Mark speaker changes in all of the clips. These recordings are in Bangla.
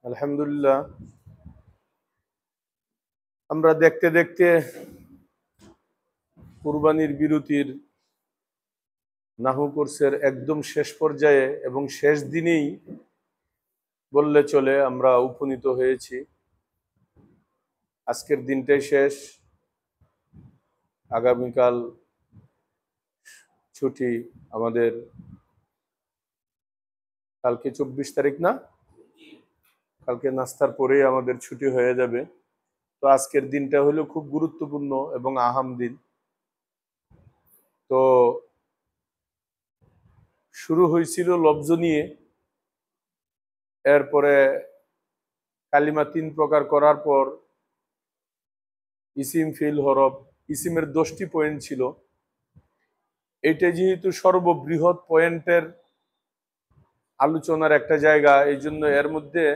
Speaker 1: আলহামদুলিল্লাহ, আমরা দেখতে দেখতে কুরবানির বিরতির নাহু কোর্সের একদম শেষ পর্যায়ে এবং শেষ দিনেই বললে চলে আমরা উপনীত হয়েছি। আজকের দিনটাই শেষ, আগামীকাল ছুটি আমাদের। কালকে 24 তারিখ না? কালকে নাস্তার পরেই আমাদের ছুটি হয়ে যাবে। তো আজকের দিনটা হলো খুব গুরুত্বপূর্ণ এবং আহাম দিন। তো শুরু হয়েছিল লফজ নিয়ে, এরপরে কালিমা 3 প্রকার করার পর ইসিম, ফিল, হরফ। ইসিমের 10টি পয়েন্ট ছিল। এটা যেহেতু সর্ববৃহৎ পয়েন্টের আলোচনার একটা জায়গা, এই জন্য এর মধ্যে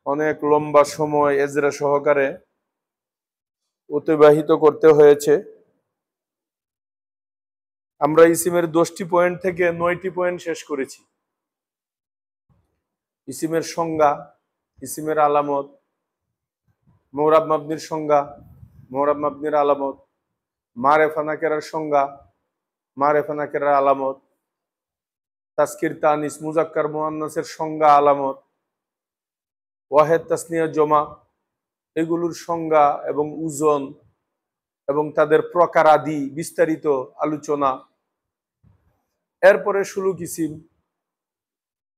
Speaker 1: অনেক লম্বা সময় এজরা সহকারে অতিবাহিত করতে হয়েছে। আমরা ইসিমের 10টি পয়েন্ট থেকে 9টি পয়েন্ট শেষ করেছি। ইসিমের সংজ্ঞা, ইসিমের আলামত, মুরাব মাবনির সংজ্ঞা, মুরাব মাবনির আলামত, মারেফা নাকেরার সংজ্ঞা, মারেফা নাকেরার আলামত, তাসকির, তানিস, মুজাক্কার, মুআন্নাসের সংজ্ঞা, আলামত, ওয়াহেদ, তাসনিয়া, জমা, এগুলোর সংজ্ঞা এবং ওজন এবং তাদের প্রকার আদি বিস্তারিত আলোচনা। এরপরে সুলুক ইসিম,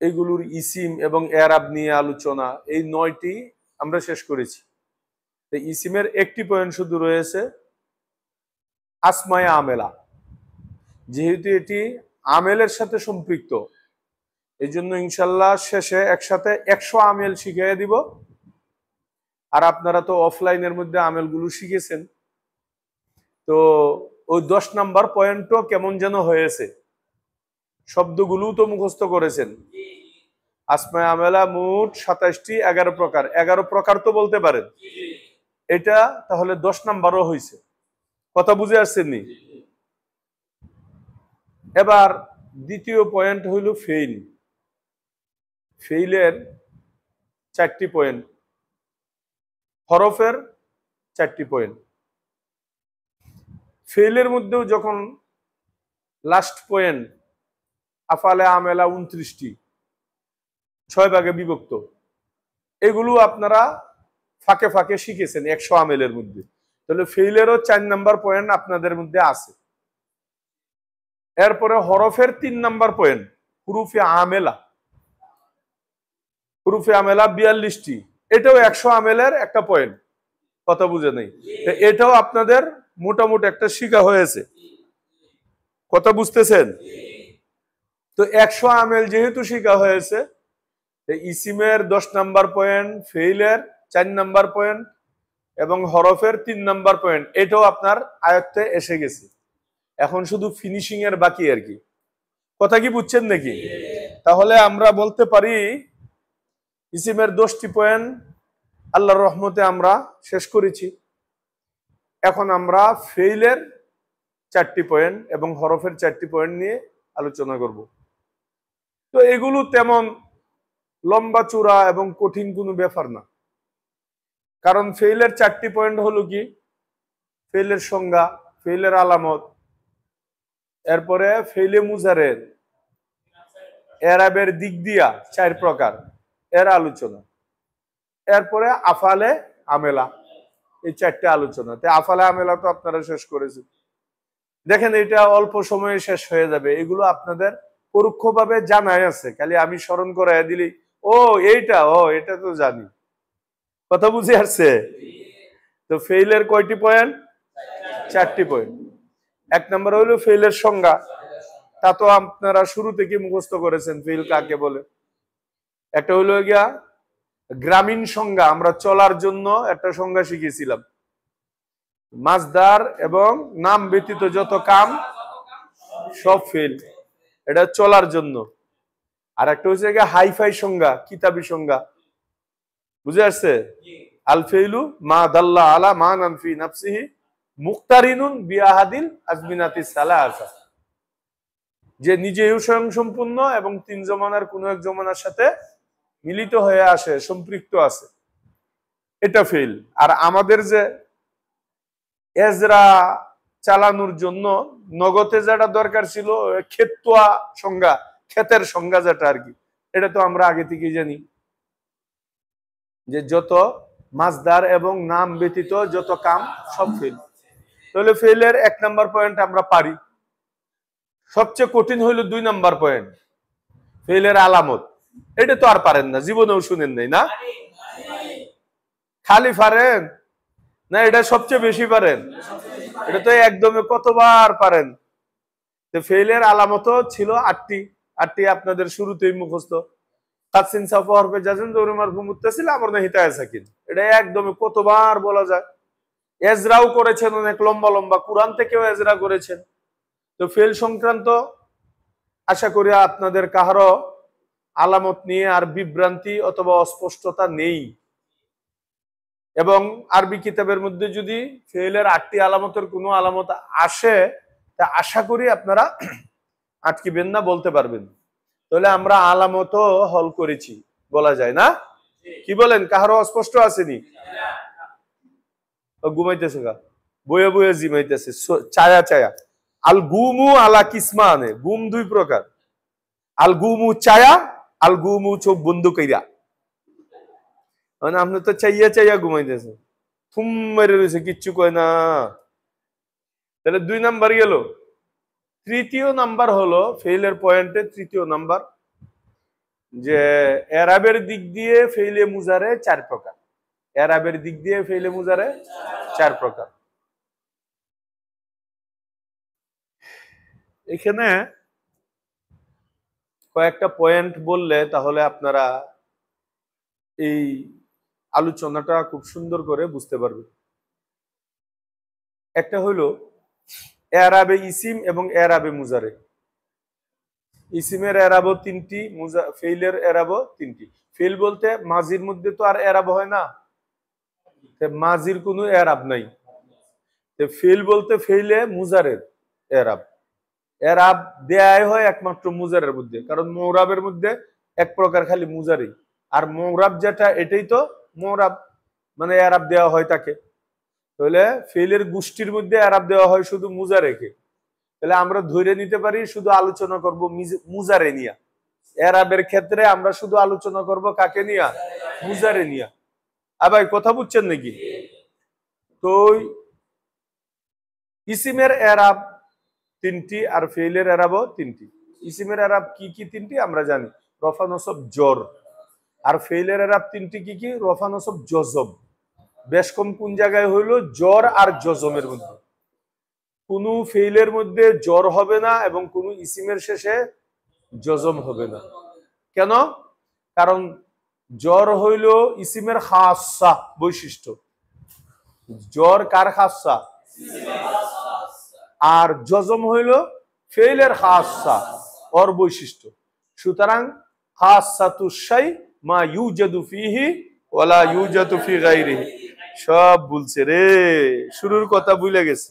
Speaker 1: এগুলোর ইসিম এবং এরাব নিয়ে আলোচনা। এই 9টি আমরা শেষ করেছি। ইসিমের একটি পয়েন্ট শুধু রয়েছে, আসমায়ে আমেলা। যেহেতু এটি আমেলের সাথে সম্পৃক্ত, এই জন্য ইনশাল্লাহ শেষে একসাথে 100 আমেল শিখিয়ে দিব। আর আপনারা তো অফলাইনের মধ্যে আমেলগুলো শিখেছেন, তো ওই 10 নাম্বার পয়েন্টও কেমন যেন হয়েছে, শব্দগুলো তো মুখস্থ করেছেন। আসমায়ে আমেলা মোট 27টি, 11 প্রকার। 11 প্রকার তো বলতে পারেন, এটা তাহলে 10 নাম্বারও হয়েছে। কথা বুঝে আসছেন নি? এবার দ্বিতীয় পয়েন্ট হইল ফেইল। ফেইলের 4টি পয়েন্ট, হরফের 4টি পয়েন্ট। ফেইলের মধ্যেও যখন লাস্ট পয়েন্ট আফালে আমেলা 29টি, 6 ভাগে বিভক্ত। এগুলো আপনারা ফাঁকে ফাঁকে শিখেছেন 100 আমেলের মধ্যে। তাহলে ফেইলেরও 4 নাম্বার পয়েন্ট আপনাদের মধ্যে আছে। এরপরে হরফের 3 নাম্বার পয়েন্ট হুরুফে আমেলা। হুরুফে আমেলা 42টি, এটাও 100 আমেলের একটা পয়েন্ট। কথা বুঝে নেই? এটাও আপনাদের মোটামুটি একটা শিখা হয়েছে। কথা বুঝতেছেন? তো 100 আমেল যেহেতু শিখা হয়েছে, ইসিমের 10 নাম্বার পয়েন্ট, ফেইলের 4 নাম্বার পয়েন্ট এবং হরফের 3 নাম্বার পয়েন্ট, এটাও আপনার আয়ত্তে এসে গেছে। এখন শুধু ফিনিশিং এর বাকি আর কি। কথা কি বুঝছেন নাকি? তাহলে আমরা বলতে পারি ইসিমের 10টি পয়েন্ট আল্লাহর রহমতে আমরা শেষ করেছি। এখন আমরা ফেইলের 4টি পয়েন্ট এবং হরফের 4টি পয়েন্ট নিয়ে আলোচনা করব। তো এগুলো তেমন লম্বা চূড়া এবং কঠিন কোনো ব্যাপার না, কারণ ফেইলের 4টি পয়েন্ট হলো কি, ফেইলের সংজ্ঞা, ফেইলের আলামত, এরপরে ফেইলে মুজারের, এরাবের দিক দিয়া 4 প্রকার, এর আলোচনা, এরপরে আফালে আমেলা, এই 4টে আলোচনা। তাই আফালে আমেলা তো আপনারা শেষ করেছেন। দেখেন, এটা অল্প সময়ে শেষ হয়ে যাবে। এগুলো আপনাদের পরোক্ষভাবে জানাই আছে, খালি আমি স্মরণ করাই দিলি ও এইটা, এটা তো জানি। কথা বুঝে আসছে? তো ফেইলের কয়টি পয়েন্ট? 4টি পয়েন্ট। 1 নম্বর হইলো ফেইলের সংজ্ঞা, তা তো আপনারা শুরু থেকে মুখস্থ করেছেন, ফেইল কাকে বলে। একটা হইলো গিয়া গ্রামীণ সংজ্ঞা, আমরা চলার জন্য একটা সংজ্ঞা শিখেছিলাম, মাসদার এবং নাম ব্যতীত যত কাম সব ফেল, এটা চলার জন্য। আর একটা হচ্ছে গিয়া হাইফাই সংজ্ঞা, কিতাবী সংজ্ঞা। বুঝে আসছে? আল ফেইলু মা দাল্লা আলা মা নানফি নাফসিহি মুক্তারিনুন বিআহাদিল আজমিনাতিস সালাসা, যে নিজেও স্বয়ং সম্পূর্ণ এবং 3 জমানার কোন এক জমানার সাথে মিলিত হয়ে আসে, সম্পৃক্ত আছে, এটা ফেল। আর আমাদের যে এজরা চালানোর জন্য নগদে যেটা দরকার ছিল, ক্ষেতুয়া সংজ্ঞা, ক্ষেতের সংজ্ঞা যেটা আর কি, এটা তো আমরা আগে থেকেই জানি যে যত মাসদার এবং নাম ব্যতীত যত কাম সব ফেল। তাহলে ফেলের 1 নাম্বার পয়েন্ট আমরা পারি। সবচেয়ে কঠিন হইল 2 নাম্বার পয়েন্ট, ফেলের আলামত। এটা তো আর পারেন না, জীবনেও শুনেন নাই না? খালি পারেন না, এটা সবচেয়ে বেশি পারেন, এটা তো একদমই কতবার পারেন। তো ফেলের আলামত ছিল 8টি। 8টি আপনাদের শুরুতেই মুখস্থ। তাসিন সাফা হরফে জাজম জবর মারফু মুত্তাসিল আমর না হিতায়ে সাকিন, এটা একদমই কতবার বলা যায়। এজরাও করেছেন অনেক লম্বা লম্বা, কুরআন থেকেও এজরা করেছেন। তো ফেল সংক্রান্ত আশা করি আপনাদের কাহারও আলামত নিয়ে আর বিভ্রান্তি অথবা অস্পষ্টতা নেই। এবং আরবি কিতাবের মধ্যে যদি ফেলের 8টি আলামতের কোনো আলামত আসে, তা আশা করি আপনারা আটকিবেন না, বলতে পারবেন। তাহলে আমরা আলামত হল করেছি বলা যায় না? কি বলেন, কাহারও অস্পষ্ট আসেনি? ঘুমাইতেছে গা, বয়ে বয়ে জিমাইতেছে, চায়া চায়া। আল গুমু আলা কিসমানে, গুম 2 প্রকার, আল গুমু চায়া, আল গুমু চোখ বন্ধ কইরা। মানে আপনি তো চাইয়া চাইয়া ঘুমাইতেছে, থুম মেরে রয়েছে, কিচ্ছু কয় না। তাহলে 2 নাম্বার গেল। 3য় নাম্বার হলো ফেইলের পয়েন্টে 3য় নাম্বার, যে এরাবের দিক দিয়ে ফেইলে মুজারে 4 প্রকার। এরাবের দিক দিয়ে ফেইলে মুজারে 4 প্রকার। এখানে কয়েকটা পয়েন্ট বললে তাহলে আপনারা এই আলোচনাটা খুব সুন্দর করে বুঝতে পারবেন। একটা হলো এরাবে ইসিম এবং এরাবে মুজারে। ইসিমের এরাবো 3টি, ফেইলের এরাবো 3টি। ফেল বলতে মাজির মধ্যে তো আর এরাব হয় না, মাজির কোনো এরাব নাই। ফেল বলতে ফেইলে মুজারের এরাব। এরাব দেয়াই হয় একমাত্র মুজারের মধ্যে, কারণ মৌরাবের মধ্যে এক প্রকার খালি মুজারি। আর মৌরাব যেটা, এটাই তো মৌরাব, মানে এরাব দেওয়া হয় তাকে। তাহলে ফেলের গোষ্ঠীর মধ্যে এরাব দেওয়া হয় শুধু মুজারেকে। তাহলে আমরা ধরে নিতে পারি শুধু আলোচনা করব মুজারে নিয়া। এরাবের ক্ষেত্রে আমরা শুধু আলোচনা করব কাকে নিয়া? মুজারে নিয়া। ভাই কথা বুঝছেন নাকি? তো ইসিমের এরাব 3টি আর ফেইলের এরাবও 3টি। ইসিমের এরাব কি কি 3টি আমরা জানি, রফা নসব জর। আর ফেইলের এরাব 3টি কি কি? রফা নসব জজম। বেশ কম কোন জায়গায় হইলো? জর আর জজমের মধ্যে। কোন ফেইলের মধ্যে জর হবে না এবং কোন ইসিমের শেষে জজম হবে না। কেন? কারণ জর হইল ইসিমের খাসা বৈশিষ্ট্য। জর কার খাসা? আর জজম হইল ফেইলের খাসা, ওর বৈশিষ্ট্য। সুতরাং খাসাতুশ শাই মা ইউজাদু ফিহি ওয়ালা ইউজাদু ফি গায়রিহি। সব বলছে রে, শুরুর কথা ভুলে গেছে।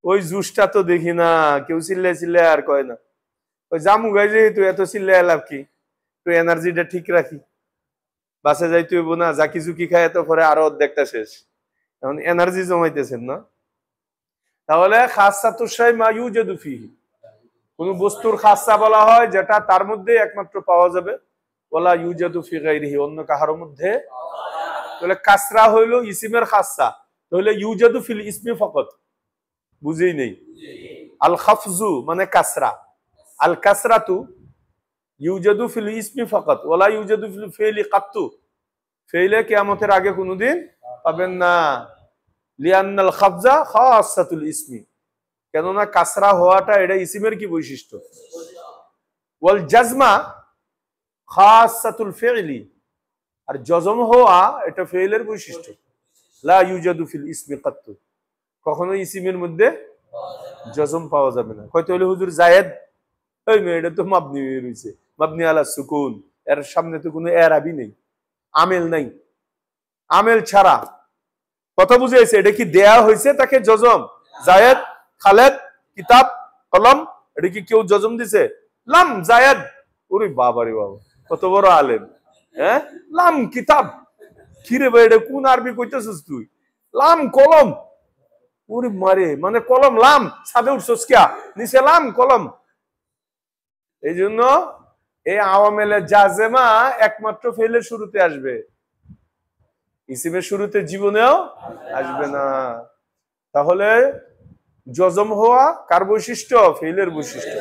Speaker 1: ওই জুসটা তো দেখি না, কেউ চিল্লাই চিল্লাই আর কয় না। ওই জামু গাই যে তুই এত চিল্লাই লাভ কি? তুই এনার্জিটা ঠিক রাখি, বাসে যাই তুই না, জাকি জুকি খায় তো পরে আরো অর্ধেকটা শেষ। এখন এনার্জি জমাইতেছেন না। তাহলে খাসসাতুশ শাই মা ইউজাদু ফিহি, কোন বস্তুর খাসসা বলা হয় যেটা তার মধ্যে একমাত্র পাওয়া যাবে, ওয়ালা ইউজাদু ফি গায়রিহি, অন্য কাহার মধ্যে। তাহলে কাসরা হইলো ইসিমের খাসসা, তাহলে ইউজাদু ফিল ইসমি ফাকাত, বুঝেই নেই। আল খাফজু মানে কাসরা, আল কাসরাতু ইউজাদু ফিল ইসমি ফাকাত ওয়ালা ইউজাদু ফিল ফিলি কাত্তু। ফেইলে কিয়ামতের আগে কোনোদিন পাবেন না। লিআন্নাল খাফজা খাসাতুল ইসমি, কেননা কাসরা হওয়াটা এটা ইসিমের কি বৈশিষ্ট্য। ওয়াল জাজমা খাসাতুল ফিলি, আর জজম হওয়া এটা ফেইলের বৈশিষ্ট্য। লা ইউজাদু ফিল ইসমি কাত্তু, কখনো ইসিমের মধ্যে জজম পাওয়া যাবে না। কয়তো হলো হুজুর জায়েদ, ওই মেয়েটা তো মাবনি হয়ে রয়েছে, মাবনি আলা সুকুন, এর সামনে তো কোনো এরাবি নেই, আমেল নাই। আমেল ছাড়া কথা বুঝেছে, এটা কি দেয়া হয়েছে তাকে জজম? জায়েদ, খালেদ, কিতাব, কলম, এটা কি কেউ জজম দিছে? লাম জায়েদ। ওরে বাবা রে বাবা, কত বড় আলেম, হ্যাঁ, লাম কিতাব। কিরে ভাই, এটা কোন আরবি কইতেছিস তুই? লাম কলম। ওরে মারে, মানে কলম লাম, ছাদে উঠছস কিয়া, নিচে লাম কলম। এই জন্য এই আওয়ামেলের জাজেমা একমাত্র ফেলের শুরুতে আসবে, ইসিমের শুরুতে জীবনেও আসবে না। তাহলে জজম হওয়া কার বৈশিষ্ট্য? ফেলের বৈশিষ্ট্য।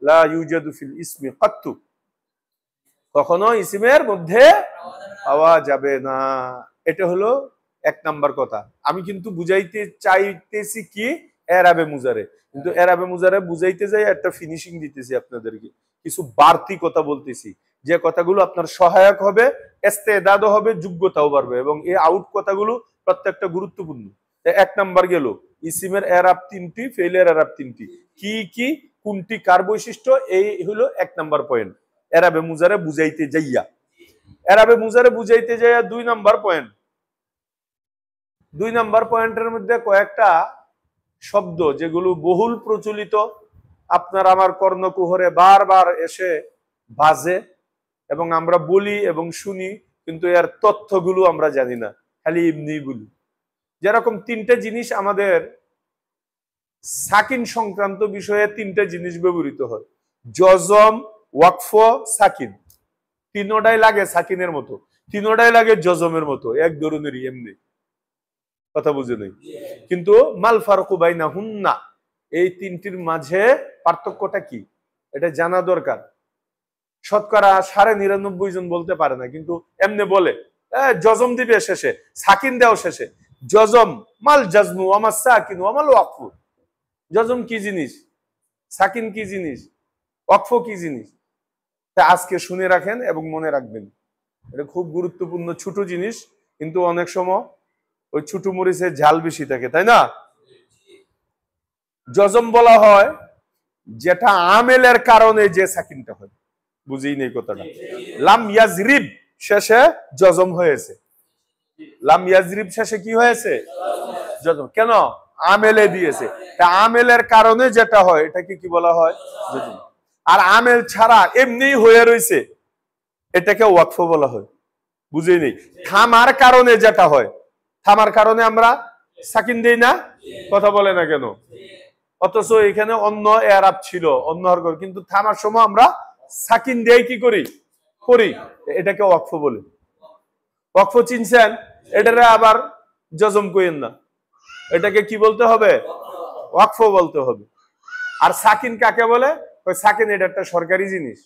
Speaker 1: লা ইউজাদু ফিল ইসমি কাত্তু, কখনো ইসিমের মধ্যে পাওয়া যাবে না। এটা হলো এক নাম্বার কথা। আমি কিন্তু বুঝাইতে চাইতেছি কি এরাবে মুজারে, কিন্তু এরাবে মুজারে বুঝাইতে যাই একটা ফিনিশিং দিতেছি আপনাদেরকে, কিছু বাড়তি কথা বলতেছি, যে কথাগুলো আপনার সহায়ক হবে, ইস্তেদাদও হবে, যোগ্যতাও বাড়বে, এবং এই আউট কথাগুলো প্রত্যেকটা গুরুত্বপূর্ণ। এক নাম্বার গেল ইসিমের এরাব তিনটি, ফেলের এরাব তিনটি, কি কি কোনটি কার বৈশিষ্ট্য, এই হলো এক নাম্বার পয়েন্ট। এরাবে মুজারে বুঝাইতে যাইয়া, এরাবে মুজারে বুঝাইতে যাইয়া দুই নাম্বার পয়েন্ট। দুই নাম্বার পয়েন্টের মধ্যে কয়েকটা শব্দ যেগুলো বহুল প্রচলিত, আপনার আমার কর্ণকুহরে বারবার এসে বাজে, এবং আমরা বলি এবং শুনি, কিন্তু এর তথ্যগুলো আমরা জানি না, খালি এমনি বলি। যেরকম তিনটে জিনিস আমাদের সাকিন সংক্রান্ত বিষয়ে তিনটে জিনিস ব্যবহৃত হয়, জজম, ওয়াকফ, সাকিন। তিনোটাই লাগে সাকিনের মতো, তিনোটাই লাগে জজমের মতো, এক ধরনেরই, এমনি। কথা বুঝে নেই? কিন্তু মাল ফারকু বাইনা হুন্না, এই তিনটির মাঝে পার্থক্যটা কি এটা জানা দরকার। শতকরা ৯৯.৯ জন বলতে পারে না, কিন্তু এমনি বলে জজম দিবে শেষে, সাকিন দেও শেষে। জজম মাল জাজমু আমার সাকিন আমাল ওয়াকফু। জজম কি জিনিস, সাকিন কি জিনিস, ওয়াকফ কি জিনিস, তা আজকে শুনে রাখেন এবং মনে রাখবেন। এটা খুব গুরুত্বপূর্ণ ছোট জিনিস, কিন্তু অনেক সময় ওই ছোট মরিচের ঝাল বেশি থাকে, তাই না? জজম বলা হয় যেটা আমেলের কারণে যে সাকিনটা হয়, বুঝেই নেই কথাটা। লাম ইয়াজরিব শেষে জজম হয়েছে, লাম ইয়াজরিব শেষে কি হয়েছে? জজম। কেন? আমেলে দিয়েছে, তা আমেলের কারণে যেটা হয় এটাকে কি বলা হয়? জজম। আর আমেল ছাড়া এমনি হয়ে রয়েছে এটাকে ওয়াকফ বলা হয়, বুঝেই নেই। থামার কারণে যেটা হয়, থামার কারণে আমরা সাকিন দেই না, কথা বলে না কেন? অথচ এখানে অন্য এরাব ছিল, অন্য হরকত, কিন্তু থামার সময় আমরা সাকিন দিয়ে কি করি? করি। এটাকে ওয়াকফ বলে। ওয়াকফ চিনছেন? এটারে আবার জজম কইেন না, এটাকে কি বলতে হবে? ওয়াকফ বলতে হবে। আর সাকিন কাকে বলে? ওই সাকিন এটা একটা সরকারি জিনিস,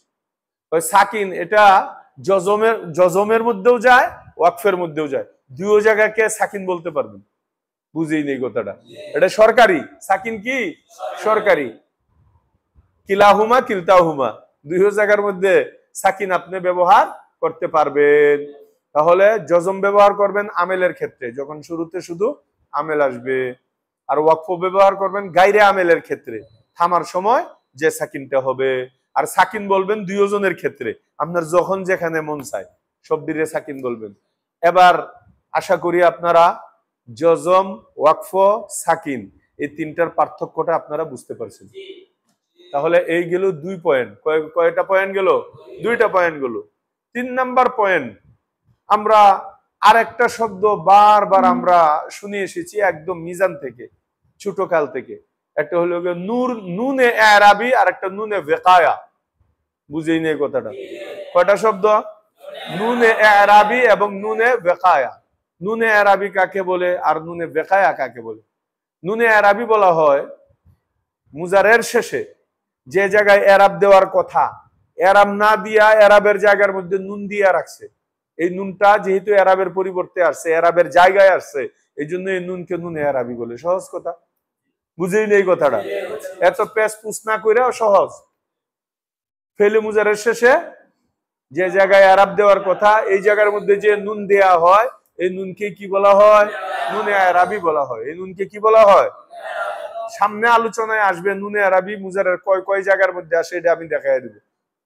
Speaker 1: ওই সাকিন এটা জজমের মধ্যেও যায়, ওয়াকফের মধ্যেও যায়, দুই জায়গাকে সাকিন বলতে পারবেন, বুঝেই নেই কথাটা। এটা সরকারি সাকিন, কি সরকারি। কিলাহুমা কিলতাহুমা, দুই জায়গার মধ্যে সাকিন আপনি ব্যবহার করতে পারবেন। তাহলে জজম ব্যবহার করবেন আমেলের ক্ষেত্রে, যখন শুরুতে শুধু আমেল আসবে, আর ওয়াকফ ব্যবহার করবেন গায়রে আমেলের ক্ষেত্রে, থামার সময় যে সাকিনটা হবে। আর সাকিন বলবেন দুইজনের ক্ষেত্রে, আপনার যখন যেখানে মন চায় সব দিকে সাকিন বলবেন। এবার আশা করি আপনারা জজম, ওয়াকফ, সাকিন এই তিনটার পার্থক্যটা আপনারা বুঝতে পারছেন। তাহলে এই গেল 2 পয়েন্ট। কয়টা পয়েন্ট গেল? 2টা পয়েন্ট গেল। 3 নাম্বার পয়েন্ট, আমরা আরেকটা শব্দ বারবার আমরা শুনে এসেছি একদম মিজান থেকে, ছোট কাল থেকে। একটা হলো নুনে এরাবি, আর একটা নুনে বেকায়া। বুঝেই নেই কথাটা। কয়টা শব্দ? নুনে এরাবি এবং নুনে বেকায়া। নুনে এরাবি কাকে বলে আর নুনে বেকায়া কাকে বলে? নুনে এরাবি বলা হয় মুজারের শেষে যে জায়গায় এরাব দেওয়ার কথা, এরাব না দিয়া এরাবের জায়গার মধ্যে নুন দিয়া রাখছে। এই নুনটা যেহেতু এরাবের পরিবর্তে আসছে, এরাবের জায়গায় আসছে, এই জন্য এই নুনকে নুনে এরাবি বলে। সহজ কথা, বুঝেই নেই কথাটা। এত পেশ পুছ না কইরাও সহজ। ফেলে মুজারের শেষে যে জায়গায় এরাব দেওয়ার কথা, এই জায়গার মধ্যে যে নুন দেয়া হয়, এই নুনকে কি বলা হয়? নুনে এরাবি বলা হয়। এই নুনকে কি বলা হয়? সামনে আলোচনায় আসবে নুনে আরবি মুজারের কয় জায়গার মধ্যে আসে, এটা আমি দেখাই দেব।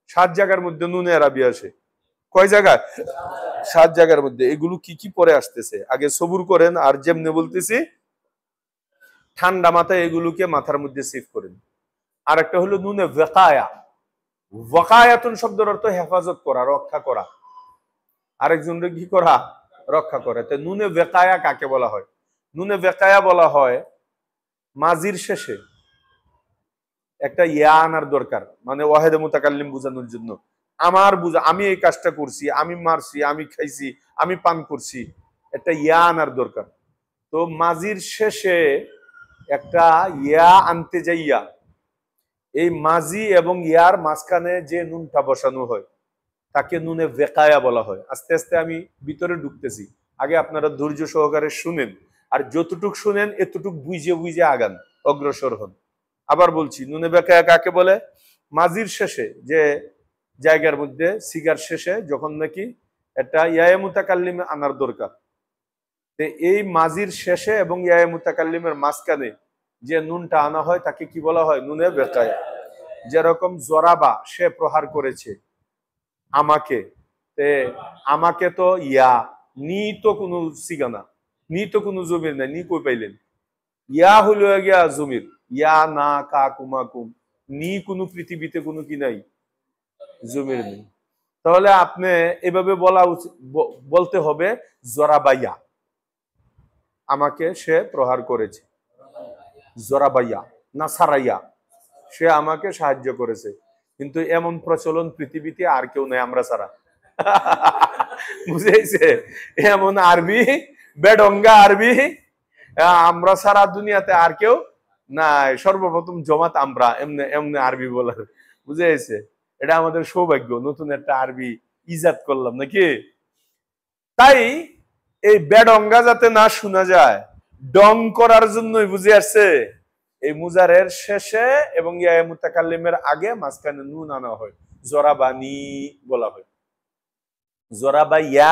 Speaker 1: 7 জায়গার মধ্যে নুনে আরবি আসে। কয় জায়গায়? 7 জায়গার মধ্যে। এগুলো কি কি পরে আসতেছে আগে সবুর করেন, আর যেমনি বলতেছি ঠান্ডা মাথায় এগুলোকে মাথার মধ্যে সেভ করেন। আর একটা হলো নুনে ওয়াকায়া। ওয়াকায়াতুন শব্দের অর্থ হেফাজত করা, রক্ষা করা। আরেকজনকে কি করা, রক্ষা করে। তো নুনে বেকায়া কাকে বলা হয়? নুনে বেকায়া বলা হয় মাজির শেষে একটা ইয়া আনার দরকার, মানে ওয়াহেদে মুতাকাল্লিম বোঝানোর জন্য। আমার বুঝা, আমি এই কাজটা করছি, আমি মারছি, আমি খাইছি, আমি পান করছি, একটা ইয়া আনার দরকার। তো মাজির শেষে একটা ইয়া আনতে যাইয়া এই মাজি এবং ইয়ার মাঝখানে যে নুনটা বসানো হয় তাকে নুনে বেকায়া বলা হয়। আস্তে আস্তে আমি ভিতরে ঢুকতেছি, আগে আপনারা ধৈর্য সহকারে শুনেন, আর যতটুক শুনেন এতটুক বুঝে বুঝে আগান, অগ্রসর হন। আবার বলছি, নুনে বেকায়া কাকে বলে? মাজির শেষে যে জায়গার মধ্যে সিগার শেষে যখন নাকি একটা ইয়ায়ে মুতাকাল্লিম আনার দরকার, এই মাজির শেষে এবং ইয়ায়ে মুতাকাল্লিমের মাঝখানে যে নুনটা আনা হয় তাকে কি বলা হয়? নুনে বেকায়া। যেরকম জরাবা, সে প্রহার করেছে আমাকে, আমাকে তো ইয়া, নি তো কোনো সিগানা, নি তো কোনো জমির নাই, নি কই পাইলেন? ইয়া হইল গিয়া জমির, ইয়া না কা কুমা কুম, নি কোনো পৃথিবীতে কোনো কি নাই, জমির নেই। তাহলে আপনি এভাবে বলা উচিত, বলতে হবে জরাবাইয়া, আমাকে সে প্রহার করেছে, জরাবাইয়া, নাসারাইয়া, সে আমাকে সাহায্য করেছে। কিন্তু এমন প্রচলন পৃথিবীতে আর কেউ নাই আমরা ছাড়া। বুঝেছে? এমন আরবি, বেডঙ্গা আরবি আমরা সারা দুনিয়াতে আর কেউ নাই। সর্বপ্রথম জমাত আমরা এমনি এমনি আরবি বলার। বুঝেছে? এটা আমাদের সৌভাগ্য, নতুন একটা আরবি ইজাদ করলাম নাকি। তাই এই বেডঙ্গা যাতে না শোনা যায়, ডং করার জন্যই, বুঝে আসছে, এই মুজারের শেষে এবং ইয়া মুতাকাল্লিমের আগে মাঝখানে নুন আনা হয়, জরাবানি বলা হয়। জরাবা ইয়া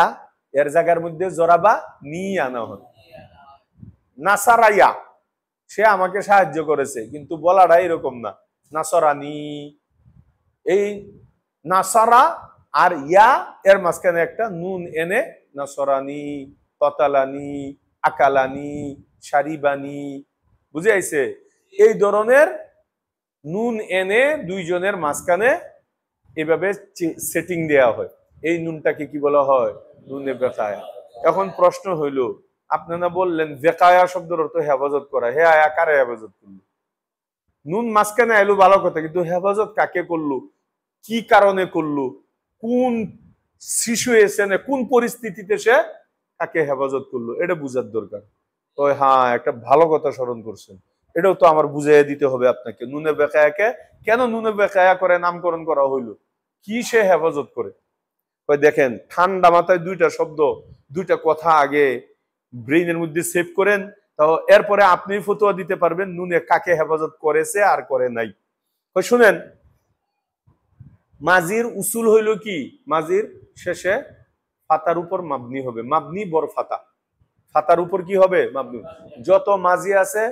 Speaker 1: এর জায়গার মধ্যে জরাবা নি আনা হয়। নাসারাইয়া, সে আমাকে সাহায্য করেছে, কিন্তু বলাটা এরকম না, নাসরানি। এই নাসারা আর ইয়া এর মাঝখানে একটা নুন এনে নাসরানি, কতালানি, আকালানি, শারিবানি, বুঝে আইছে? এই ধরনের নুন এনে দুইজনের মাঝখানে এভাবে সেটিং দেওয়া হয়। এই নুনটাকে কি বলা হয়? নুনে বেকায়া। এখন প্রশ্ন হইল, আপনারা বললেন বেকায়া শব্দের অর্থ হেফাজত করা, হে আয়া কারে হেফাজত করলো? নুন মাঝখানে আইলো ভালো কথা, কিন্তু হেফাজত কাকে করলো, কি কারণে করলো, কোন সিচুয়েশনে, কোন পরিস্থিতিতে সে কাকে হেফাজত করলো, এটা বুঝার দরকার। তো হ্যাঁ, একটা ভালো কথা স্মরণ করছেন, এটাও তো আমার বুঝিয়ে দিতে হবে আপনাকে। নুনে বেকায়াকে কেন নুনে বেকায়া করে নামকরণ করা হইলো, কি সে হেফাজত করে? দেখেন, ঠান্ডা মাথায় দুইটা শব্দ, দুইটা কথা আগে ব্রেইনের মধ্যে সেভ করেন, তাও এরপরে আপনি ফতোয়া দিতে পারবেন নুনে কাকে হেফাজত করেছে আর করে নাই। শুনেন, মাজির উসুল হইল কি? মাজির শেষে ফাতার উপর মাবনি হবে, মাবনি বর ফাতা, ফাতার উপর কি হবে? মাবনি। যত মাজি আছে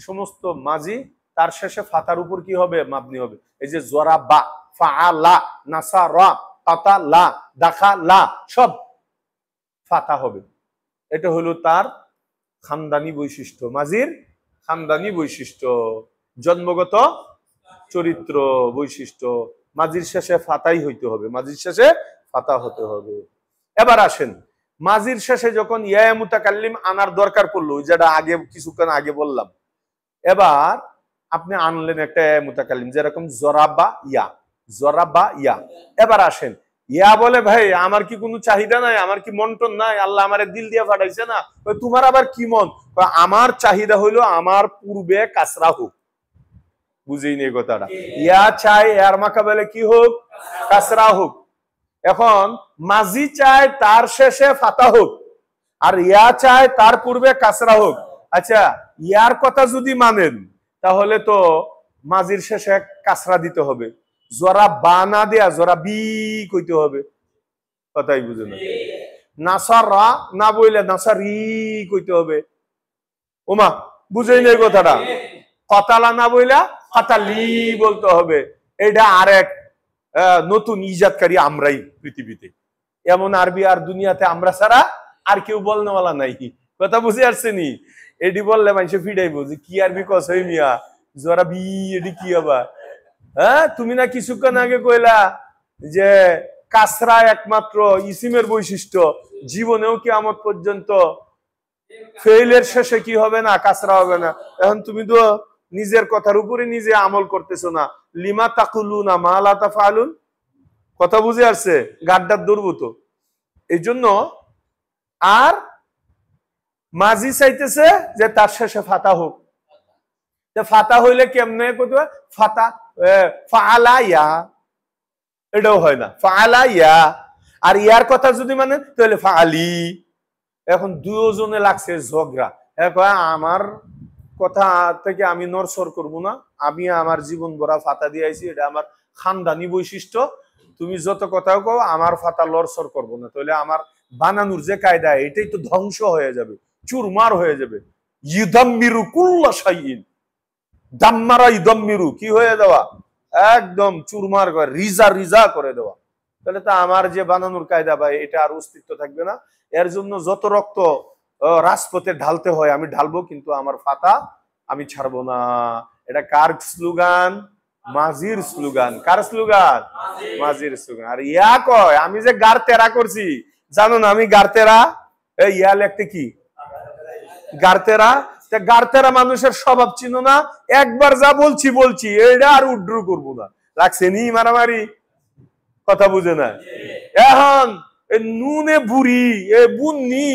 Speaker 1: সমস্ত মাজি তার শেষে ফাতার উপর কি হবে? মাবনি হবে। এই যে জরাবা, ফাআলা, নাসারা, কাতালা, দাখালা, সব ফাতা হবে। এটা হলো তার খানদানি বৈশিষ্ট্য, মাজির খানদানি বৈশিষ্ট্য, জন্মগত চরিত্র বৈশিষ্ট্য। মাজির শেষে ফাতাই হইতে হবে, মাজির শেষে ফাতা হতে হবে। এবার আসেন, মাজির শেষে যখন ইয়া মুতাকাল্লিম আনার দরকার পড়লো, যেটা আগে কিছুক্ষণ আগে বললাম, এবার আপনি আনলেন একটা ইয়া মুতাকাল্লিম, যেরকম জরাবা ইয়া, জরাবা ইয়া। এবার আসেন, ইয়া বলে ভাই আমার কি কোনো চাহিদা নাই, আমার কি মন টন নাই, আল্লাহ আমার দিল দিয়ে ফাটাইছে না। তোমার আবার কি মন? আমার চাহিদা হইলো আমার পূর্বে কাসরা হোক। বুঝেই নেই কথাটা। ইয়া চাই এর মাকাবেলে কি হোক? কাসরা হোক। এখন মাজি চায় তার শেষে ফাতা হোক, আর ইয়া চায় তার পূর্বে কাসরা হোক। আচ্ছা, ইয়ার কথা যদি মানেন তাহলে তো মাজির শেষে কাসরা দিতে হবে, জরা বা না দেয়া জরা বি কইতে হবে। কথাই বুঝে না। নাসারা না বইলে নাসারি কইতে হবে। ওমা, বুঝেই নেই কথাটা। কতালা না বইলা কাতালি বলতে হবে। এটা আরেক নতুন ইজাদকারী আমরাই পৃথিবীতে। এমন আরবি আর দুনিয়াতে আমরা ছাড়া আর কেউ বলনেওয়ালা নাই। কথা বুঝে আসছেনি? এটি বললে মানুষ ফিডাইব যে কি আরবি কস হই মিয়া, জরা বি এটি কি আবার? হ্যাঁ, তুমি না কিছুক্ষণ আগে কইলা যে কাসরা একমাত্র ইসিমের বৈশিষ্ট্য, জীবনেও কিয়ামত পর্যন্ত ফেইলের শেষে কি হবে না, কাসরা হবে না। এখন তুমি তো নিজের কথার উপরে নিজে আমল করতেছো না। লিমা তাকুলুনা মা লা তাফআলুন, কথা বুঝে আসছে? গাড্ডার দুর্বুত এই জন্য। আর মাঝি চাইতেছে যে তার শেষে ফাতা হোক। ফাতা হইলে কেমনে করতে? ফাতা ফাআলা ইয়া, এটাও হয় না, ফাআলা ইয়া। আর ইয়ার কথা যদি মানে তাহলে ফাআলি। এখন দুজনে লাগছে ঝগড়া। আমার কথা থেকে আমি নড়চড় করব না, আমি আমার জীবন ভরা ফাতা দিয়ে আইছি, এটা আমার খানদানি বৈশিষ্ট্য। তুমি যত কথাও কও, আমার ফাতা লড়চড় করবো না। তাহলে আমার বানানোর যে কায়দা, এটাই তো ধ্বংস হয়ে যাবে, চুরমার হয়ে যাবে। ইউদাম্মিরু কুল্লা শাইইন, দাম্মারা ইউদাম্মিরু, কি হয়ে যাওয়া? একদম চুরমার করে, রিজা রিজা করে দেওয়া। তাহলে তো আমার যে বানানোর কায়দা ভাই, এটা আর অস্তিত্ব থাকবে না। এর জন্য যত রক্ত রাজপথে ঢালতে হয় আমি ঢালবো, কিন্তু আমার ফাতা আমি ছাড়বো না। এটা কার স্লোগান? মাঝির স্লোগান। কার স্লোগান? মাঝির স্লোগান। আর ইয়া কয় আমি যে গার তেরা করছি, জানো না আমি গার তেরা? ইয়া লেখতে কি গার তেরা? গারতেরা মানুষের স্বভাব চিনো না? একবার যা বলছি বলছি, এটা আর উড্রু করবো না। লাগছে নি মারামারি, কথা বুঝে না। এখন নুনে বুড়ি এ বুননি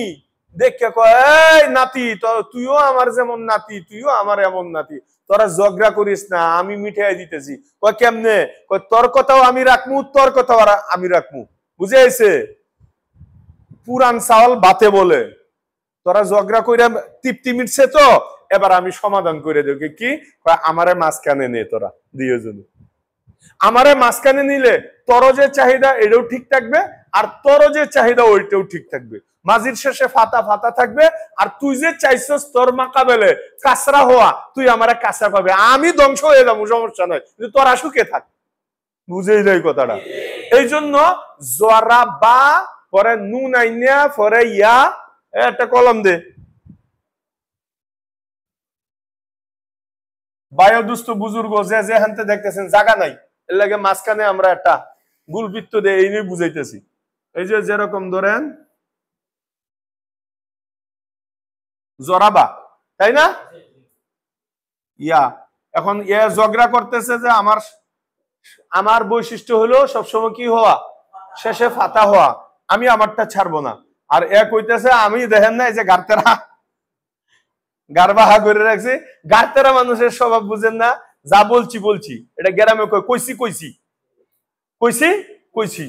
Speaker 1: দেখে কয় নাতি, তুইও আমার যেমন নাতি, তুইও আমার এমন নাতি, তোরা ঝগড়া করিস না, আমি মিঠাই দিতেছি। কয় কেমনে? কয় তোর কথাও আমি রাখমু, তোর কথাও আমি রাখমু। বুঝে আইছে? পুরান চাওয়াল বাতে বলে। তোরা ঝগড়া কইরা তৃপ্তি মিটছে তো, এবার আমি সমাধান করে দেব। কি? আমারে মাঝখানে নে, তোরা দুইজন আমারে মাঝখানে নিলে তোর যে চাহিদা এটাও ঠিক থাকবে, আর তোর যে চাহিদা ওইটাও ঠিক থাকবে। মাঝির শেষে ফাতা ফাতা থাকবে, আর তুই যে চাইছস তোর মাকাবেলে কাসরা হওয়া, তুই আমারে কাসরা পাবে। আমি ধ্বংস হয়ে যাবো, সমস্যা নয়, কিন্তু তোরা সুখে থাক। বুঝেই যায় কথাটা? এই জন্য জরা বা পরে নুন আইনিয়া পরে ইয়া, একটা কলম দে। বায়ুদুস্থ বুজুর্গ যে যে হানতে দেখতেছেন জায়গা নাই, এর লাগে মাঝখানে আমরা একটা গুলবৃত্ত দিয়ে এই নিয়ে বুঝাইতেছি। এই যে যেরকম ধরেন জরাবা, তাই না? ইয়া এখন এ ঝগড়া করতেছে যে আমার বৈশিষ্ট্য হলো সবসময় কি হওয়া? শেষে ফাতা হওয়া। আমি আমারটা ছাড়বো না। আর এ কইতেছে আমি দেখেন না এই যে গারতেরা গারবাহা করে রাখছে। গারতেরা মানুষের স্বভাব বুঝেন না, যা বলছি বলছি, এটা গ্রামে কইছি কইছি কইছি কইছি।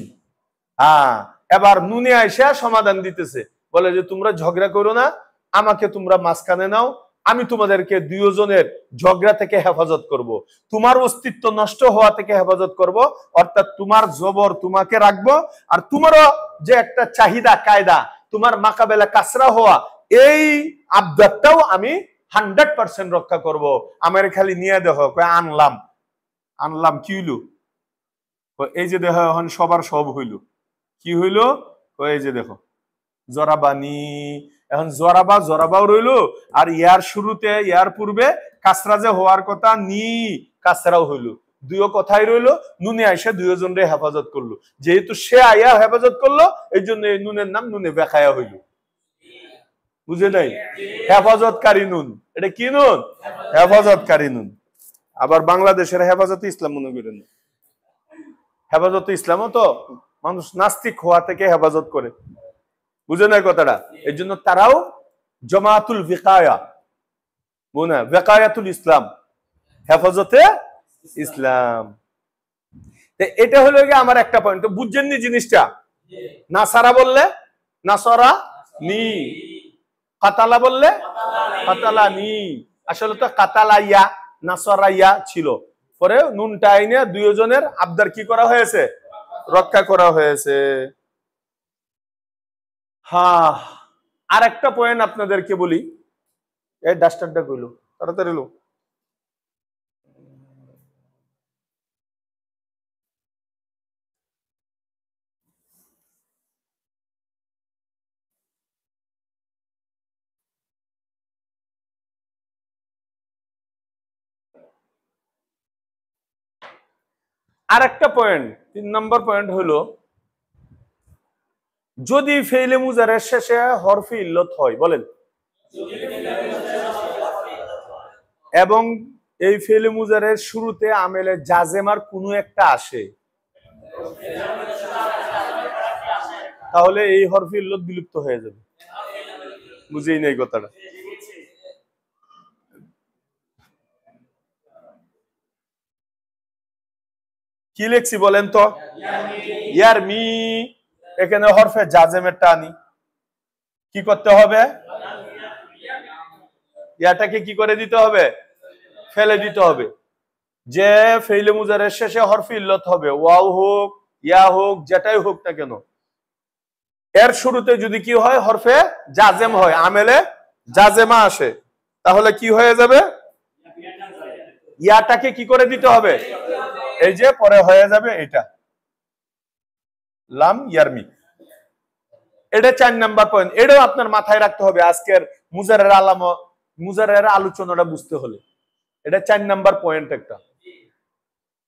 Speaker 1: হ্যাঁ, এবার নুনে আইসা সমাধান দিতেছে, বলে যে তোমরা ঝগড়া করো না, আমাকে তোমরা মাঝখানে নাও, আমি তোমাদেরকে দুইজনের ঝগড়া থেকে হেফাজত করব, তোমার অস্তিত্ব নষ্ট হওয়া থেকে হেফাজত করব। অর্থাৎ তোমার জবর তোমাকে রাখবো, আর তোমারও যে একটা চাহিদা কায়দা, তোমার মাকাবেলা কাসরা হওয়া, এই আবদারটাও আমি 100% রক্ষা করব। আমার খালি নিয়ে দেখো, আনলাম আনলাম কি হইলো? এই যে দেখো এখন সবার সব হইল। কি হইল? এই যে দেখো জরাবানি। এখন জরাবা জরাবাও রইল, আর ইয়ার শুরুতে ইয়ার পূর্বে কাসরা যে হওয়ার কথা নি, কাসরাও হইল। দুইও কথাই রইল। নুনে আইসা দুইজনরে হেফাজত করলো। যেহেতু সে আইয়া হেফাজত করলো, এই জন্য এই নুনের নাম নুনে বেখায়া হইল। বুঝে নাই? হেফাজতকারী নুন। এটা কি নুন? হেফাজতকারী নুন। আবার বাংলাদেশের হেফাজতে ইসলাম মনে করেন না। হেফাজতে ইসলামও তো মানুষ নাস্তিক হওয়া থেকে হেফাজত করে। বুঝে নাই কথাটা? এই জন্য তারাও জমাতুল ভিকায়া, বুঝনা, ভিকায়াতুল ইসলাম, হেফাজতে ইসলাম। এটা হলো কি আমার একটা পয়েন্ট। তো বুঝছেননি জিনিসটা? নাসারা বললে নাসরা নি, কাতালা বললে কাতালা নি। আসলে তো কাতালাইয়া নাসরাইয়া ছিল, পরে নুনটা আইনে দুইজনের আবদার কি করা হয়েছে? রক্ষা করা হয়েছে। হ্যাঁ, আর একটা পয়েন্ট আপনাদেরকে বলি। এই ডাস্টারটা কইলো তাড়াতাড়ি লো। আর একটা পয়েন্ট, 3 নম্বর পয়েন্ট হলো যদি ফেইলে মুজারের শেষে হরফে ইল্লত হয়, বলেন, এবং এই ফেইলে মুজারের শুরুতে আমেলে জাজেমার কোনো একটা আসে, তাহলে এই হরফে ইল্লত বিলুপ্ত হয়ে যাবে। বুঝেই নেই কথাটা। কি লিখছি বলেন তো? ইয়ারমি, এখানে হরফে জাজেমেরটা আনি, কি করতে হবে? ইয়াটাকে কি করে দিতে হবে? ফেলে দিতে হবে। যে ফেইলে মুজারের শেষে হরফে ইল্লত হবে, ওয়াও হোক ইয়া হোক যেটাই হোক না কেন, এর শুরুতে যদি কি হয়, হরফে জাজেম হয়, আমেলে জাজেমা আসে, তাহলে কি হয়ে যাবে? ইয়াটাকে কি করে দিতে হবে? এই যে পরে হয়ে যাবে এটা লাম ইয়ারমি। এটা 4 নাম্বার পয়েন্ট। এটাও আপনার মাথায় রাখতে হবে আজকের মুজারের আলোচনাটা বুঝতে হলে। এটা 4 নাম্বার পয়েন্ট। একটা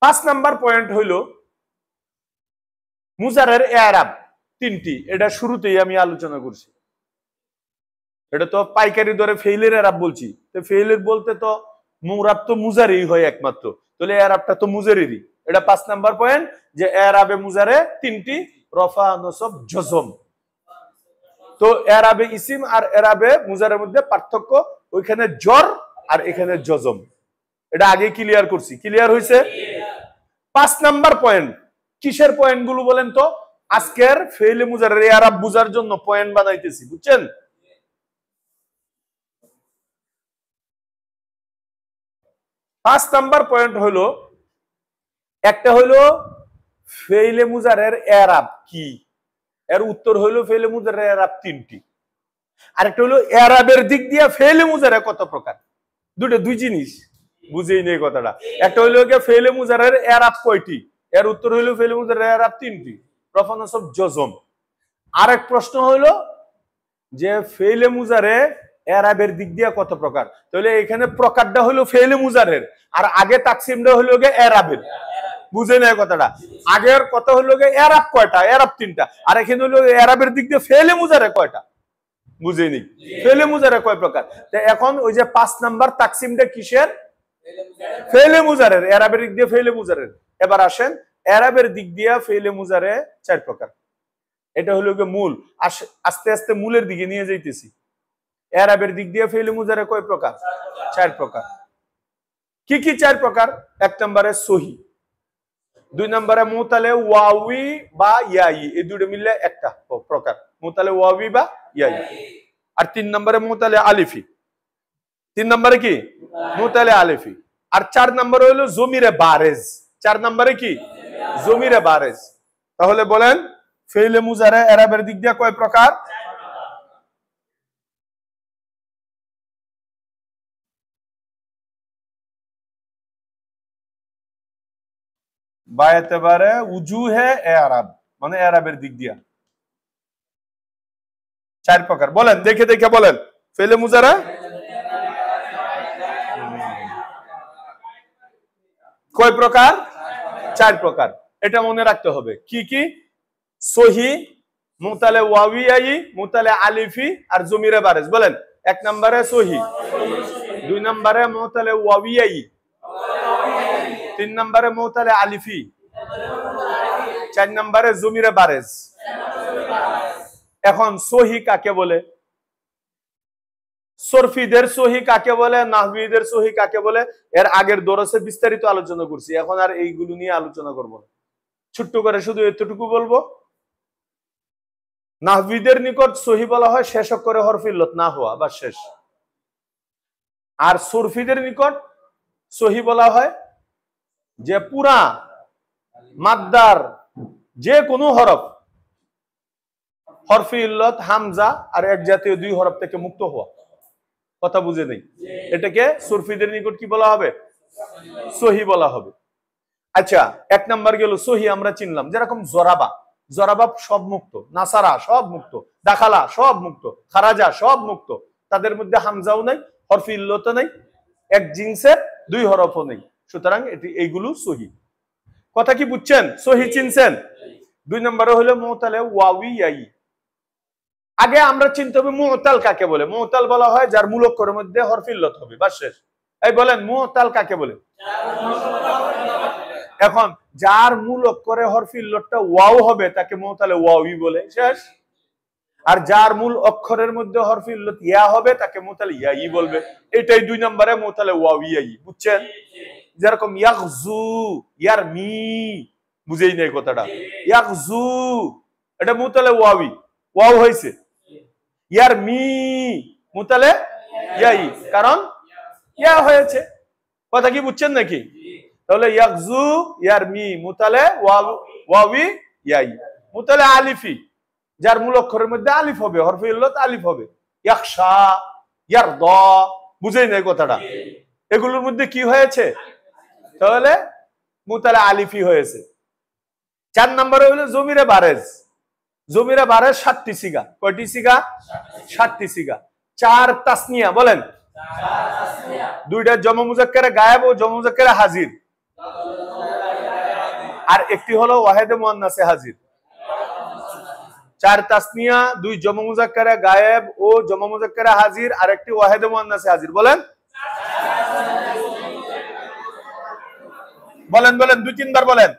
Speaker 1: 5 নাম্বার পয়েন্ট হইল মুজারের এরাব 3টি। এটা শুরুতেই আমি আলোচনা করছি। এটা তো পাইকারি দরে ফেইলের এরাব বলছি, তো ফেইলের বলতে তো মুরাব তো মুজারেই হয় একমাত্র, তাহলে এরাবটা তো মুজারেরই। এটা 5 নাম্বার পয়েন্ট, যে এরাবে মুজারে 3টি, রফা, নসব, জজম। তো এরাবে ইসিম আর এরাবে মুজারের মধ্যে পার্থক্য, ওইখানে জর আর এখানে জজম। এটা আগে ক্লিয়ার করছি, ক্লিয়ার হয়েছে? 5 নাম্বার পয়েন্ট, কিসের পয়েন্ট গুলো বলেন তো? আজকের ফেইলে মুজারের এরাব বুঝার জন্য পয়েন্ট বানাইতেছি, বুঝছেন? 5 নাম্বার পয়েন্ট হলো, একটা হলো ফেইলে মুজারের এরাব কি, এর উত্তর হইলো ফেইলে মুজারের এরাব 3টি। আরেকটা হলো এরাবের দিক দিয়ে ফেইলে মুজারে কত প্রকার। দুই জিনিস, বুঝেই নেই কথাটা। একটা হইলো ফেইলে মুজারের এরাব কয়টি, এর উত্তর হইলো ফেইলে মুজারের এরাব 3টি, রফা, নসব, জজম। আরেক প্রশ্ন হইলো যে ফেইলে মুজারে এরাবের দিক দিয়ে কত প্রকার। তাহলে এখানে প্রকারটা হলো ফেইলে মুজারের, আর আগে তাকসিমটা হলো এরাবের। বুঝে নেই কথাটা। আগের কথা হলো এরাব কয়টা, এরাব 3টা, আর এখানে হলো এরাবের দিক দিয়ে ফেইলে মুজারে কয়টা। বুঝে নেই ফেইলে মুজারে কয় প্রকার। এখন ওই যে 5 নাম্বার তাকসিমটা কিসের? ফেইলে মুজারের, এরাবের দিক দিয়ে ফেইলে মুজারের। এবার আসেন এরাবের দিক দিয়ে ফেইলে মুজারে 4 প্রকার। এটা হলো মূল, আস্তে আস্তে মূলের দিকে নিয়ে যাইতেছি। এরাবের দিক দিয়ে ফেইলে মুজারে কয় প্রকার? 4 প্রকার। কি কি 4 প্রকার? 1 নম্বরে সহি, 2 নম্বরে মুতালে ওয়াwi বা ইয়াই, এই দুটো মিলে একটা প্রকার, মুতালে ওয়াwi বা ইয়াই। আর 3 নম্বরে মুতালে আলিফি। 3 নম্বরে কি? মুতালে আলিফি। আর 4 নম্বরে হলো জমিরে বারেজ। 4 নম্বরে কি? জমিরে বারেজ। তাহলে বলেন ফেইলে মুজারে এরাবের দিক দিয়ে কয় প্রকার? বায়াতে বারে উজুহে এরাব, মানে এরাবের দিক দিয়া 4 প্রকার। বলেন দেখে দেখে বলেন ফেইলে মুজারা কয় প্রকার? 4 প্রকার। এটা মনে রাখতে হবে। কি কি? সহি, মুতালে ওয়াবিয়াই, মুতালে আলিফি আর জমিরে বারেজ। বলেন 1 নম্বরে সহি, 2 নম্বরে মুতালে ওয়াবিয়াই, 3 নম্বরে মুতালে আলিফি, 4 নম্বরে জমিরে বারেজ। এখন সহি কাকে বলে? সরফিদের সহি কাকে বলে, নাহবিদের সহি কাকে বলে, এর আগের দরসে বিস্তারিত আলোচনা করছি। এখন আর এইগুলো নিয়ে আলোচনা করব না, ছোট্ট করে শুধু এতটুকু বলবো। নাহবিদের নিকট সহি বলা হয় শেষ অক্ষরে হরফে ইল্লত না হওয়া বা শেষ। আর সরফিদের নিকট সহি বলা হয় যে পুরা মাদ্দার যে কোনো হরফ, হরফে ইল্লত, হামজা আর এক জাতীয় 2 হরফ থেকে মুক্ত হওয়া। কথা বুঝে নেই? এটাকে সুরফিদের নিকট কি বলা হবে? সহি বলা হবে। আচ্ছা 1 নাম্বার গেল সহি, আমরা চিনলাম। যেরকম জরাবা, জরাবা সব মুক্ত, নাসারা সব মুক্ত, দাখালা সব মুক্ত, খারাজা সব মুক্ত। তাদের মধ্যে হামজাও নাই, হরফে ইল্লত নাই, এক জিনসের 2 হরফও নেই। সুতরাং এইগুলো সহি। কথা কি বুঝছেন? সহি চিনছেন? 2 নম্বরে হলো মুতালে ওয়াবি ইয়াই। আগে আমরা চিনতে হবে মুতাল কাকে বলে। মুতাল বলা হয় যার মূল অক্ষরের মধ্যে হরফ ইল্লত হবে, বাস শেষ। এই বলেন মুতাল কাকে বলে? এখন যার মূল অক্ষরে হরফ ইল্লতটা ওয়াও হবে তাকে মুতালে ওয়াওই বলে, শেষ। আর যার মূল অক্ষরের মধ্যে হরফ ইল্লত ইয়া হবে তাকে মুতালে ইয়াই বলবে। এটাই 2 নম্বরে মুতালে ওয়াওয়াই, বুঝছেন? যেরকম ইয়াগজু, ইয়ারমি, বুঝেই নাই কথাটা। ইয়াগজু এটা মুতালে ওয়াওই, ওয়াও হয়েছে। ইয়ারমি মুতালে ইয়াই, কারণ ইয়া হয়েছে। কথা কি বুঝছেন নাকি? তাহলে ইয়াগজু, ইয়ারমি মুতালে ওয়াওই ইয়াই। মুতালে আলিফি যার মূল অক্ষরের মধ্যে আলিফ হবে, হরফে ইল্লত আলিফ হবে। ইয়াখশা, ইয়ারদা, বুঝেই নাই কথাটা। এগুলোর মধ্যে কি হয়েছে? তাহলে মুতালে আলিফি হয়েছে। 4 নম্বরে হলো জমিরে বারেজ। জমিরে বারেজ 7টি সিগা। কয়টি সিগা? 7টি সিগা। 4 তাসনিয়া, বলেন। 2টা জমা মুজাক্কারে গায়েব ও জমা মুজাক্কারে হাজির, আর একটি হলো ওয়াহেদে মুআন্নাসে হাজির। 4 তাসনিয়া, 2 জমা মুজাক্কারে গায়েব ও জমা মুজাক্কারে হাজির, আর একটি ওয়াহেদে মুআন্নাসে হাজির। বলেন বলেন বলেন 2-3 বার বলেন।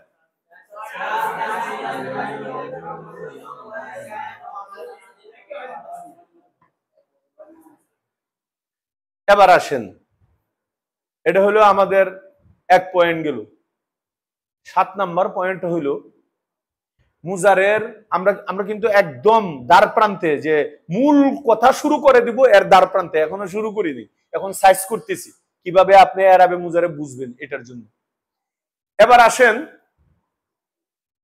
Speaker 1: এবার আসেন, এটা হলো আমাদের 1 পয়েন্ট গেল। 7 নম্বর পয়েন্ট হইল মুজারের। আমরা কিন্তু একদম দ্বার প্রান্তে, যে মূল কথা শুরু করে দিব এর দ্বার প্রান্তে, এখনো শুরু করিনি। এখন সাইজ করতেছি কিভাবে আপনি আরবে মুজারে বুঝবেন এটার জন্য। এবার আসেন,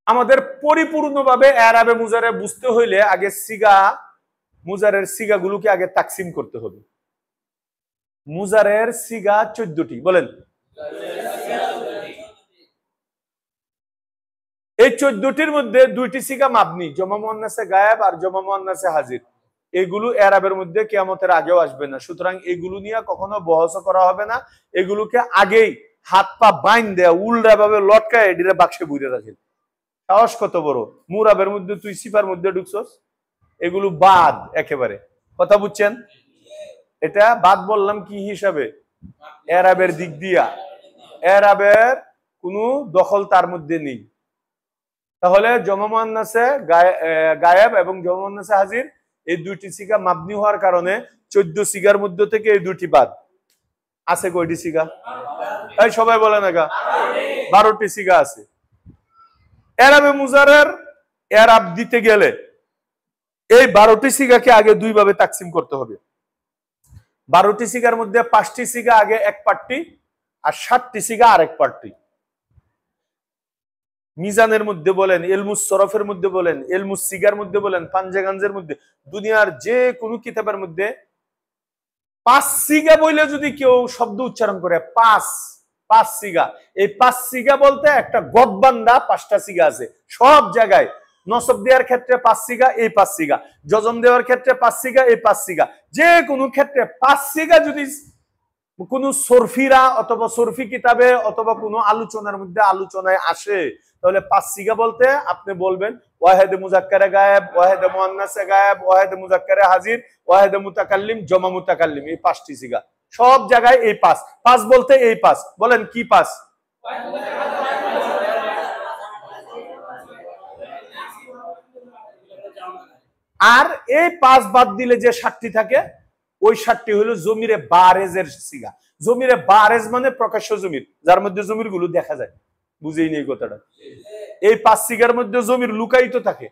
Speaker 1: আমাদের পরিপূর্ণভাবে আরবে মুজারে বুঝতে হইলে আগে সিগা, মুজারের সিগাগুলোকে আগে তাকসিম করতে হবে। মুজারের সিগা 14টি, বলেন। এই 14টির মধ্যে 2টি সিগা মাবনি, জমা মুআন্নাসে গায়েব আর জমা মুআন্নাসে হাজির। এগুলো আরবের মধ্যে কিয়ামতের আগেও আসবে না, সুতরাং এগুলো নিয়ে কখনো বহস করা হবে না। এগুলোকে আগেই হাত পা বাইন দেয়া, উল্টা ভাবে লটকায় এডিরে বাক্সে বুইরে রাখেন। সাহস কত বড়! মুরাবের মধ্যে তুই সিফার মধ্যে ঢুকছস। এগুলো বাদ একেবারে, কথা বুঝছেন? এটা বাদ বললাম কি হিসাবে? আরবের দিক দিয়া আরবের কোনো দখল তার মধ্যে নেই। তাহলে জমা মুআন্নাসে গায়েব এবং জমা মুআন্নাসে হাজির, এই 2টি সিগা মাবনি হওয়ার কারণে 14 সিগার মধ্যে থেকে এই 2টি বাদ আছে। কয়টি সিগা? এই সবাই বলেন না, 12টি সিগা আছে। আরবে মুজারের এরাব দিতে গেলে এই 12টি সিগাকে আগে 2 ভাবে তাকসিম করতে হবে। 12টি সিগার মধ্যে 5টি সিগা আগে 1 পার্টি, আর 7টি সিগা আরেক পার্টি। মিজানের মধ্যে বলেন, ইলমুস সরফের মধ্যে বলেন, ইলমুস সিগার মধ্যে বলেন, পাঞ্জেগাঞ্জের মধ্যে, দুনিয়ার যে কোনো কিতাবের মধ্যে 5 সিগা বইলে যদি কেউ শব্দ উচ্চারণ করে, 5 সিগা, এই 5 সিগা বলতে একটা গদবান্দা 5টা সিগা আছে। সব জায়গায় নসব দেওয়ার ক্ষেত্রে 5 সিগা, এই 5 সিগা, জজম দেওয়ার ক্ষেত্রে 5 সিগা, এই 5 সিগা, যে কোনো ক্ষেত্রে 5 সিগা যদি কোনো সরফিরা অথবা সরফি কিতাবে অথবা কোনো আলোচনার মধ্যে আলোচনায় আসে, তাহলে 5 সিগা বলতে আপনি বলবেন ওয়াহেদে মুজাক্কারে গায়েব, ওয়াহেদে মুআন্নাসে গায়েব, ওয়াহেদে মুজাক্কারে হাজির, ওয়াহেদে মুতাকাল্লিম, জমা মুতাকাল্লিম, এই 5টি সিগা। সব জায়গায় এই 5 বলতে এই 5। বলেন কি 5? আর এই 5 বাদ দিলে যে 7টি থাকে, ওই 7টি হলো জমিরে বারেজের সিগা। জমিরে বারেজ মানে প্রকাশ্য জমির, যার মধ্যে জমির গুলো দেখা যায়। বুঝেই নেই কথাটা। এই 5 সিগার মধ্যে জমির লুকায়িত থাকে,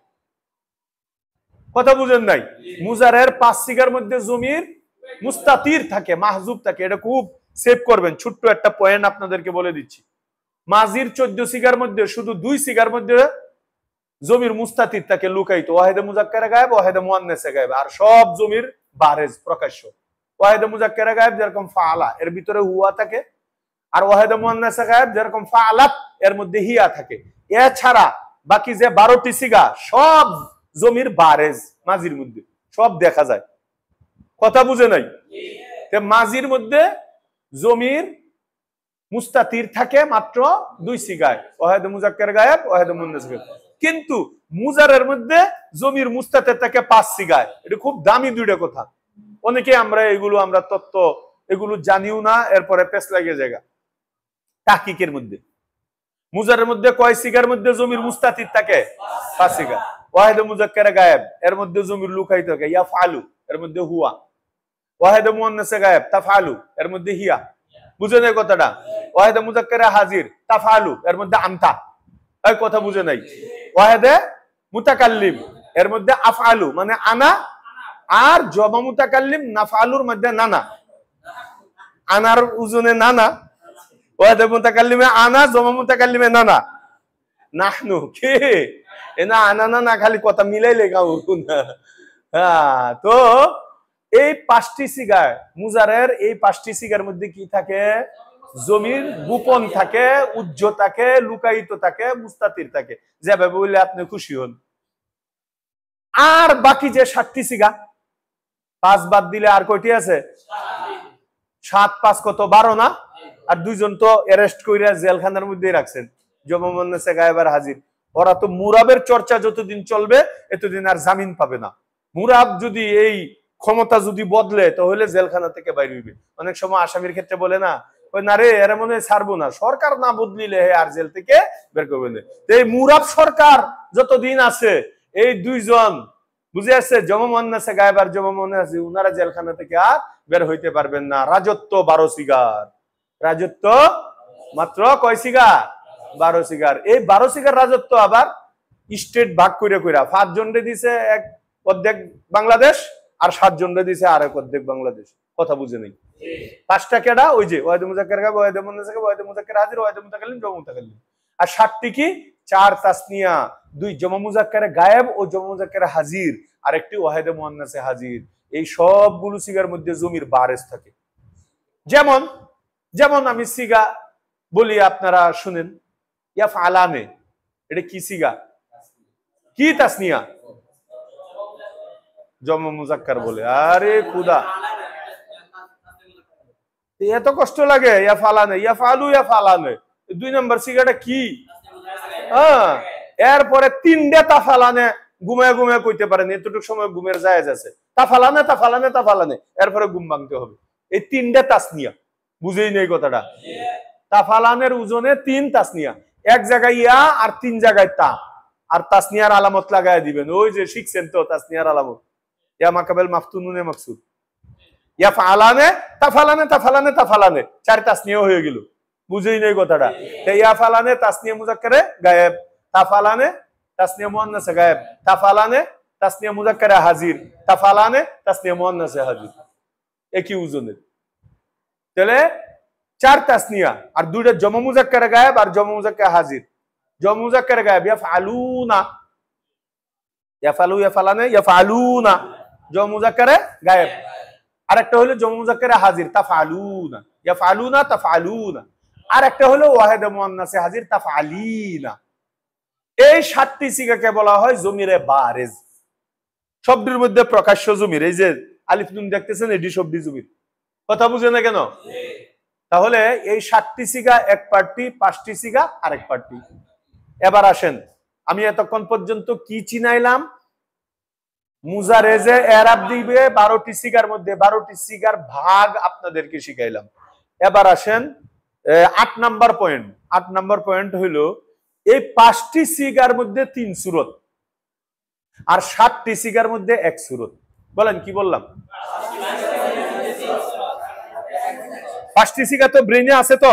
Speaker 1: কথা বুঝেন নাই? মুজারের 5 সিগার মধ্যে জমির মুস্তাতির থাকে, মাহজুব থাকে। এটা খুব সেভ করবেন। ছোট্ট একটা পয়েন্ট আপনাদেরকে বলে দিচ্ছি। মাজির 14 সিগার মধ্যে শুধু 2 সিগার মধ্যে জমির মুস্তাতির থাকে, লুকায়িত, ওয়াহেদে মুজাক্কারে গায়েব, ওয়াহেদে মুআন্নাসে গায়েব, আর সব জমির বারেজ প্রকাশ্য। ওয়াহেদে মুজাক্কারে গায়েব যেরকম ফাআলা, এর ভিতরে হুয়া থাকে, আর ওয়াহেদে মুআন্নাসে গায়েব যেরকম ফাআলাত, এর মধ্যে হিয়া থাকে। এছাড়া বাকি যে 12টি সিগা সব জমির বারেজ, মাজির মধ্যে সব দেখা যায়। কথা বুঝে নাই? মাজির মধ্যে জমির মুস্তাতির থাকে মাত্র 2 সিগায়, ওয়াহেদে মুজাক্কারে গায়েব, ওয়াহেদে মুআন্নাসে গায়েব। কিন্তু মুজারের মধ্যে জমির মুস্তাতের থেকে 5 সিগায়। এটা খুব দামি দুইটা কথা। অনেকে আমরা তত্ত্ব এগুলো জানিও না, এরপরে পেছ লাগে জায়গা। তাহকিকের মধ্যে মুজারের মধ্যে কয় সিগার মধ্যে জমির মুস্তাতির থাকে? 5 সিগা। ওয়াহিদে মুজাক্কারে গায়েব এর মধ্যে জমির লুকায়িত থাকে ইয়াফআলু, এর মধ্যে হুয়া। ওয়াহিদে মুআন্নাসে গায়েব তাফআলু, এর মধ্যে হিয়া। বুঝে নাই কথাটা? ওয়াহিদে মুজাক্কারে হাজির তাফআলু, এর মধ্যে আনতা। এই কথা বুঝে নাই? ওয়াহিদে মুতাকাল্লিম এর মধ্যে আফআলু মানে আনা, আর জমা মুতাকাল্লিম নাফআলুর মধ্যে নানা। আনার উজনে নানা, ওয়াহিদে মুতাকাল্লিমে আনা, জমা মুতাকাল্লিমে নানা। নাহনু কি এনা আনা না খালি কথা মিলাইলে গাও না। হ্যাঁ, তো এই 5টি সিগার মুজারের, এই 5টি সিগার মধ্যে কি থাকে? জমির গোপন থাকে, উজ্জ থাকে, লুকায়িত থাকে, মুস্তাতির থাকে। যেভাবে বললে আপনি খুশি হন। আর বাকি যে 7টি সিগা, 5 বাদ দিলে আর কয়টি আছে? 7 5 কত? 12 না? আর 2 জন তো অ্যারেস্ট কইরা জেলখানার মধ্যেই রাখছেন, জমা মুআন্নাসে গায়েব আর হাজির। ওরা তো মুরাবের চর্চা যতদিন চলবে এতদিন আর জামিন পাবে না। মুরাব যদি এই ক্ষমতা যদি বদলে তাহলে জেলখানা থেকে বাইরে হইবে। অনেক সময় আসামির ক্ষেত্রে বলে না, ওই না রে এরা মনে হয় ছাড়বো না, সরকার না বদলিলে আর জেল থেকে বের করবে না। এই মুরাব সরকার যতদিন আছে এই 2 জন বুঝে আসছে, জমা মুআন্নাসে গায়েব আর জমা মুআন্নাসে, উনারা জেলখানা থেকে আর বের হইতে পারবেন না। রাজত্ব 12 সিগার। রাজত্ব মাত্র কয় সিগার? 12 সিগার। এই 12 সিগার রাজত্ব আবার স্টেট ভাগ করে 5 জনরে দিছে এক অর্ধেক বাংলাদেশ, আর 7 জনরে দিছে আরেক অর্ধেক বাংলাদেশ। কথা বুঝে নেই? 5টা কেডা? ওই যে ওয়াহিদে মুজাক্কার গায়েব, ওয়াহিদে মুআন্নাস গায়েব, ওয়াহিদে মুজাক্কার হাজির, ওয়াহিদে মুতাকাল্লিম, জমা মুতাকাল্লিম। আর 7টি কি? 4 তাসনিয়া, 2 জমা মুজাক্কারে গায়েব ও জমা মুজাক্কারে হাজির, আর একটি ওয়াহিদে মুআন্নাসে হাজির। এই সবগুলো সিগার মধ্যে জমির বারেস থাকে। যেমন যেমন আমি সিগা বলি, আপনারা শুনেন, ইয়াফআলানে, এটা কি সিগা? কি তাসনিয়া? জমা মুজাক্কার বলে। আরে খুদা, এত কষ্ট লাগে? ইয়াফআলানে, ইয়াফআলু, ইয়াফআলানে, 2 নম্বর সিগাটা কি? হ্যাঁ, এরপরে 3টে তাফালানে ঘুমায় ঘুমায় কইতে পারেন, এতটুকু সময় ঘুমের জায়েজ আছে। তাফালানে তাফালানে তাফালানে, এরপরে ঘুম ভাঙতে হবে। এই 3টে তাসনিয়া। বুঝেই নেই কথাটা? তাফালানের ওজনে 3 তাসনিয়া, এক জায়গায় ইয়া আর 3 জায়গায় তা, আর তাসনিয়ার আলামত লাগায় দিবেন। ওই যে শিখছেন তো তাসনিয়ার আলামত, ইয়া মাকাবেল মাফতুনুনে মাকসুদ। ইয়াফআলানে তাফালানে তাফালানে তাফালানে, 4 তাসনিয়া হয়ে গেল। বুঝেই নেই কথাটা? ইয়াফআলানে তাসনিয়া মুজাক্কারে গায়েব, তাফালানে তাসনিয়া মুআন্নাসে গায়েব, তাফালানে তাসনিয়া মুজাক্কারে হাজির, তাফালানে তাসনিয়া মুআন্নাসে হাজির। একই ওজনের। তাহলে 4 তাসনিয়া আর 2টা জমা মুজাক্কারে গায়েব আর জমা মুজাক্কারে হাজির। জমা মুজাক্কারে গায়েব ইয়াফআলুনা, ইয়াফআলু, ইয়াফআলানে, ইয়াফআলুনা, জমা মুজাক্কারে গায়েব। আর একটা হলো জমা মুজাক্কারে হাজির তাফআলুনা, ইয়াফআলুনা তাফআলুনা। আর একটা হলো ওয়াহিদে মুআন্নাসে হাজির তাফআলিনা। এই 7টি সিগাকে বলা হয় জমিরে বারেজ। শব্দের মধ্যে প্রকাশ্য জমির, এই যে আলিফ নুন দেখতেছেন, এডি শব্দ জমির। কথা বুঝে না কেন? তাহলে এই 7টি সিগা এক পার্টি, 5টি সিগা আরেক পার্টি। এবার আসেন, আমি এতক্ষণ পর্যন্ত কি চিনাইলাম? মুজারেজে এরাব দিবে 12টি সিগার মধ্যে 12টি সিগার ভাগ আপনাদেরকে শিখাইলাম। এবার আসেন 8 নাম্বার পয়েন্ট। 8 নাম্বার পয়েন্ট হইল, এই 5টি সিগার মধ্যে 3 সূরত, আর 7টি সিগার মধ্যে 1 সূরত। বলেন কি বললাম? 5টি সিগা তো ব্রেনে আছে তো?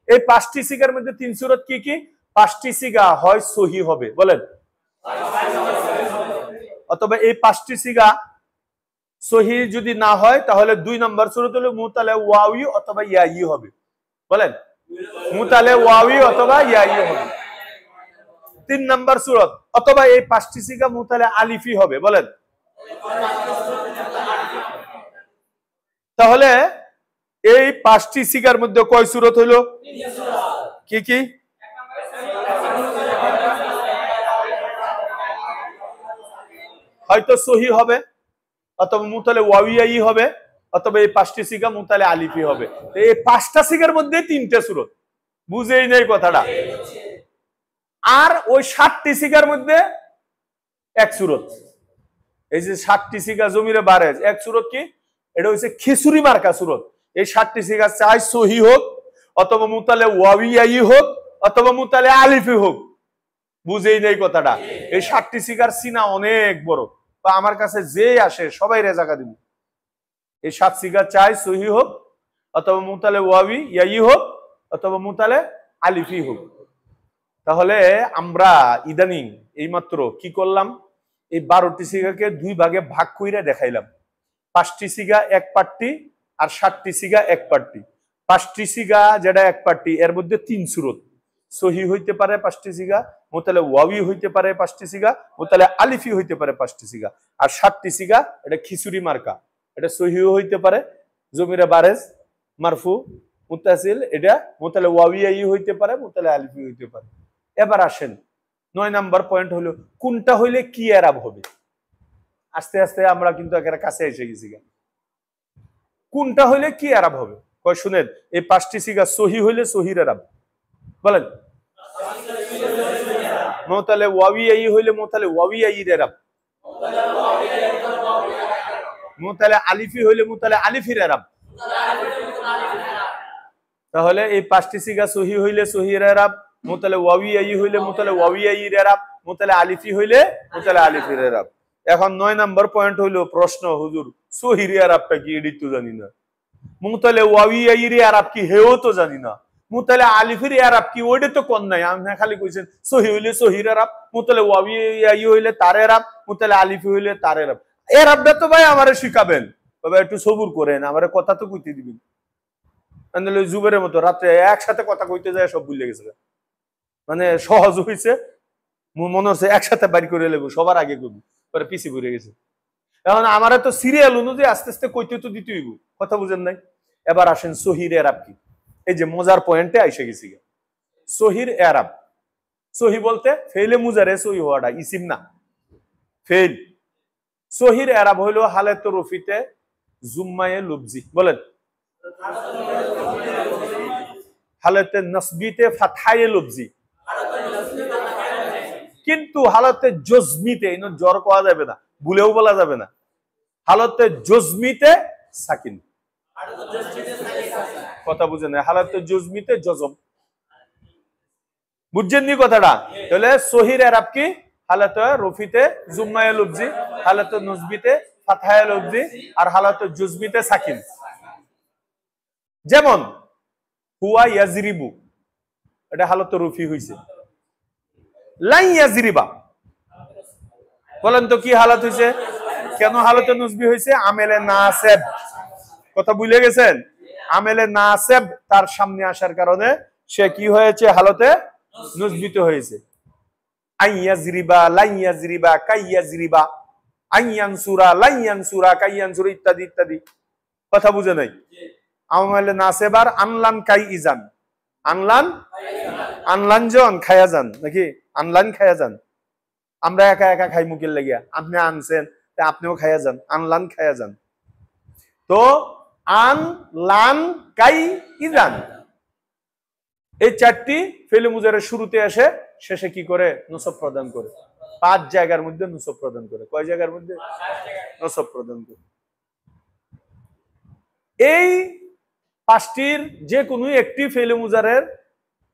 Speaker 1: এই 5টি সিগার মধ্যে 3 সূরত কি কি? 5টি সিগা হয় সহি হবে, বলেন, অথবা এই 5টি সিগা সহি যদি না হয় তাহলে 2 নম্বর সূরত হলো মুতালে ওয়াওয়ি অথবা ইয়াই হবে। বলেন, মুতালে ওয়াওয়ি অথবা ইয়াই হবে। 3 নম্বর সূরত, অথবা এই 5টি সিগা মুতালে আলিফি হবে। বলেন, তাহলে এই 5টি সিগার মধ্যে কয় সূরত হলো? কি কি? হয়তো সহি হবে, অথবা মুতালে ওয়াওয়াই হবে, অথবা এই 5টি সিগা মুতালে আলিফি হবে। এই 5টা সিগার মধ্যে 3টে সূরত। বুঝেই নেই কথাটা? আর ওই 60টি সিগার মধ্যে এক সুরত। এই যে 60টি সিগা জমিরে বারেজ, এক সুরত কি? এটা হচ্ছে খিচুড়ি মার্কা সুরত। এই 60টি সিগা চাই সহি হোক, অথবা মুতালে ওয়াবিয়াই হোক, অথবা মুতালে আলিফি হোক, বুঝেই নেই কথাটা। এই 60টি সিগার সিনা অনেক বড়, বা আমার কাছে যে আসে সবাই রেজাকা দিব। এই 7 সিগা চাই সহি হোক, অথবা মুতালে ওয়াবি ইয়াই হোক, অথবা মুতালে আলিফি হোক। তাহলে আমরা ইদানিং এইমাত্র কি করলাম? এই 12টি সিগাকে 2 ভাগে ভাগ কইরা দেখাইলাম। 5টি সিগা এক পাট্টি আর 60টি সিগা এক পাট্টি। 5টি সিগা যেটা এক পাট্টি, এর মধ্যে 3 সুরত। সহি হইতে পারে 5টি সিগা, মুতালে ওয়াবি হইতে পারে 5টি সিগা, মুতালে আলিফি হইতে পারে 5টি সিগা। আর 60টি সিগা এটা খিচুড়ি মার্কা, এটা সহিও হইতে পারে, জমিরে বারেজ, মারফু, মুত্তাসিল, এটা মুতালে ওয়াবিয়াই হইতে পারে, মুতালে আলিফি হইতে পারে। এবার আসেন 9 নাম্বার পয়েন্ট হলো কোনটা হইলে কি এরাব হবে। আস্তে আস্তে আমরা কিন্তু একেবারে কাছে এসে গেছি। কোনটা হইলে কি এরাব হবে? কয় শুনেন, এই 5টি সিগা সহি হইলে সহির এরাব। বলেন, মুতালে ওয়াবিয়াই হইলে মুতালে ওয়াবিয়াইর এরাব, মুতালে আলিফি হইলে মুতালে আলিফির এরাব। তাহলে এই 5টি সিগা সহি হইলে সহির এরাব, মুতালে ওয়াবিয়াই হইলে মুতালে ওয়াবিয়াইর এরাব, মুতালে আলিফি হইলে মুতালে আলিফির এরাব। এখন 9 নাম্বার পয়েন্ট হইলো প্রশ্ন, হুজুর সহির এরাবটা কি? এডি তো জানি না। মুতালে ওয়াবিয়াইর এরাব কি? হেও তো জানি না। মুতালে আলিফির এরাব কি? ওইটা তো কোন নাই, আপনি খালি কইছেন সহি হইলে সহির এরাব, মুতালে ওয়াবিয়াই হইলে তার এরাব, মুতালে আলিফি হইলে তার এরাব। এরাবটা তো ভাই আমারে শিখাবেন, বাবা একটু সবুর করেন, আমারে কথা তো কইতে দিবেন। জুবের মতো রাতে একসাথে কথা কইতে যায় সব ভুলে গেছে। মানে সহজ হয়েছে, মনে হচ্ছে একসাথে বাড়ি করে লেবো, সবার আগে করবো, পরে পিছি ঘুরে গেছে। এখন আমার তো সিরিয়াল অনুযায়ী আস্তে আস্তে কইতে তো দিতে হইব, কথা বুঝেন নাই? এবার আসেন সহির এরাব কি। এই যে মজার পয়েন্টে আইসে গেছি। সহির এরাব, সহি বলতে ফেলে মুজারে সহি হওয়াটা, ইসিম না, ফেল। সহির এরাব হইল হালেত রফিতে জুম্মায়ে লুবজি। বলেন, হালতে নসবিতে ফাতহায়ে লুবজি, কিন্তু হালতে জজমিতে, জ্বর পাওয়া যাবে না, ভুলেও বলা যাবে না, হালতে জজমিতে সাকিন। কথা বুঝেন না? হালতে জজমিতে জজম, বুঝছেন নি কথাটা? তাহলে সহির এরাব কি? হালতে রফিতে জুম্মায়ে লুবজি, হালতে নসবিতে ফাতহায়ে লুবজি, আর হালতে জজমিতে সাকিন। যেমন হুয়া ইয়াজরিবু, এটা হালতে রফি হইছে। লাই ইয়াজরিবা, বলেন তো কি হালত হইছে? কেন হালতে নসবি হইছে? আমেলে নাসেব, কথা ভুলে গেছেন? আমেলে নাসেব তার সামনে আসার কারণে সে কি হয়েছে? হালতে নসবিত হয়েছে। আইয়াজরিবা, লাইয়াজরিবা, কাইয়াজরিবা, আইয়ানসুরা, লাইয়ানসুরা, কাইয়ানসুরা, ইত্যাদি ইত্যাদি। কথা বুঝে নাই? আমেলে নাসেব আর আনলান কাই ইজান, আনলান, আনলান জন খায়া যান, নাকি আনলান খায়া যান। আমরা একা একা খাই মুখের লাগিয়া, আপনি আনছেন আপনিও খায়া যান, আনলান খায়া যান। তো আন, লান, কাই, ইজান, এই 4টি ফেলে মুজারের শুরুতে এসে শেষে কি করে? নসব প্রদান করে। 5 জায়গার মধ্যে নসব প্রদান করে। কয় জায়গার মধ্যে? নসব প্রদান করে। এই 5টির যে কোনো একটি ফেলে মুজারের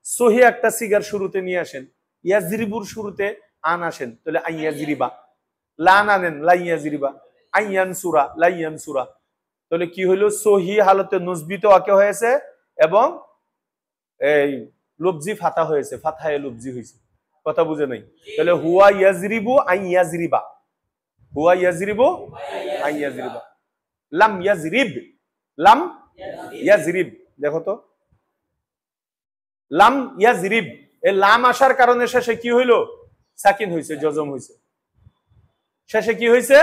Speaker 1: সহি একটা সিগার শুরুতে নিয়ে আসেন। ইয়াজরিবুর শুরুতে আন আসেন, তাহলে আইয়াজরিবা। লান আনেন, লাইয়াজরিবা। আইয়ানসুরা, লাইয়ানসুরা, তাহলে কি হইল? সহি হালতে নসবিত ওয়াকে হয়েছে এবং এই লুবজি ফাতা হয়েছে, ফাতায়ে লুবজি হয়েছে। কথা বুঝে নাই? তাহলে হুয়া ইয়াজরিবু আইয়াজরিবা, হুয়া ইয়াজরিবু আইয়াজরিবা। লাম ইয়াজরিব, লাম ইয়াজরিব, দেখো তো, লাম ইয়াজরিব, এই লাম আসার কারণে শেষে কি হইল? সাকিন হইছে, জজম হইছে। শেষে কি হইছে?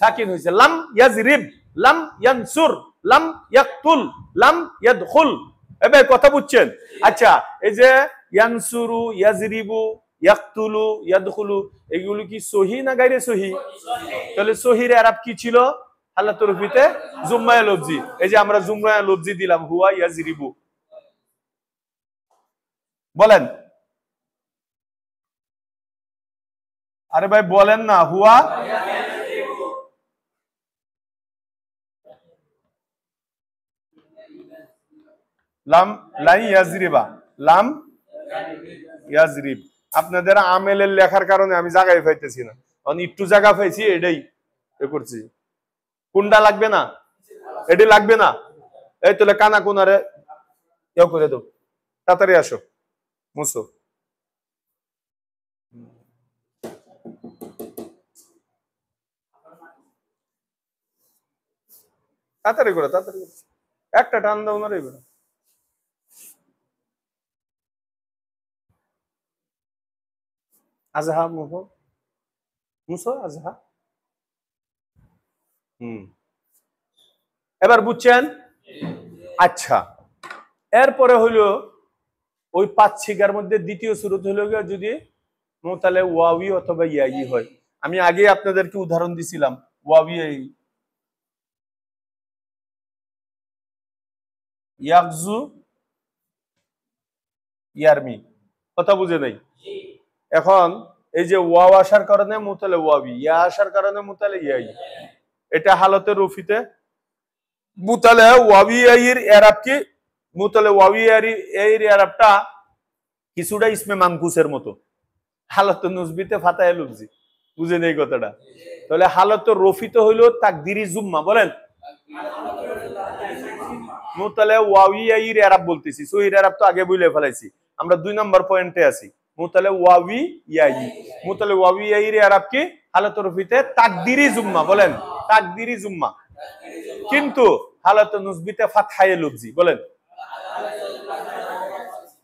Speaker 1: সাকিন হইছে। লাম ইয়াজরিব, লাম ইয়ানসুর, লাম ইয়াকতুল, লাম ইয়াদখুল। এবার কথা বুঝছেন? আচ্ছা, এই যে ইয়ানসুরু, ইয়াজরিবু, ইয়াকতুলু, ইয়াদখুলু, এগুলো কি সহি না গায়রে সহি? তাহলে সহির এরাব কি ছিল? হালাতুর রফিতে জুম্মায়ে লুবজি। এই যে আমরা জুম্মায়ে লুবজি দিলাম, হুয়া ইয়াজরিবু। বলেন আরে ভাই বলেন না, হুয়া লাম লাই ইয়াজরিবা, লাম ইয়াজরিব। আপনাদের আমেলের লেখার কারণে আমি জায়গায় পাইতেছি না, একটু জায়গা পাইছি, এটাই এ করছি। কোনটা লাগবে না? এটি লাগবে না। এই তোলে কানা কোনারে ইয়ে করে দাও, তাড়াতাড়ি আসো, মুসো। তাড়াতাড়ি করে, তাড়াতাড়ি করে, একটা টান দাও না রে। আজহা মুহো, মুসো আজহা। এবার বুঝছেন? আচ্ছা, এরপরে হইলো ওই 5 শিকার মধ্যে দ্বিতীয় সুরত হইল যদি মোতালে ওয়াবি অথবা ইয়াই হয়। আমি আগে আপনাদেরকে উদাহরণ দিছিলাম ওয়াবি ইয়াকজু ইয়ারমি, কথা বুঝে নাই? এখন এই যে ওয়াও আসার কারণে মোতালে ওয়াবি, ইয়া আসার কারণে মোতালে ইয়াই, এটা হালতে রফিতে মুতালে ওয়াবি ইয়াইর এরাব কি, মুতালে ওয়াবি ইয়াইর এরাবটা কিছুটা ইসমে মানকুসের মতো, হালত নুসবিতে ফাতায়ে লুফজি, বুঝে নেই কথাটা? তাহলে হালত রফিতে হইল তাকদিরি জুম্মা, বলেন মুতালে ওয়াবি ইয়াইর এরাব বলতেছি, সহির এরাব তো আগে বলে ফেলাইছি, আমরা 2 নম্বর পয়েন্টে আছি। মুতালে ওয়াবি ইয়াই, মুতালে ওয়াবি ইয়াইর এরাব কি, হালত রফিতে তাকদিরি জুম্মা, বলেন তাকদিরি জুম্মা, কিন্তু হালত নুসবিতে ফাতহায়ে লুফজি, বলেন।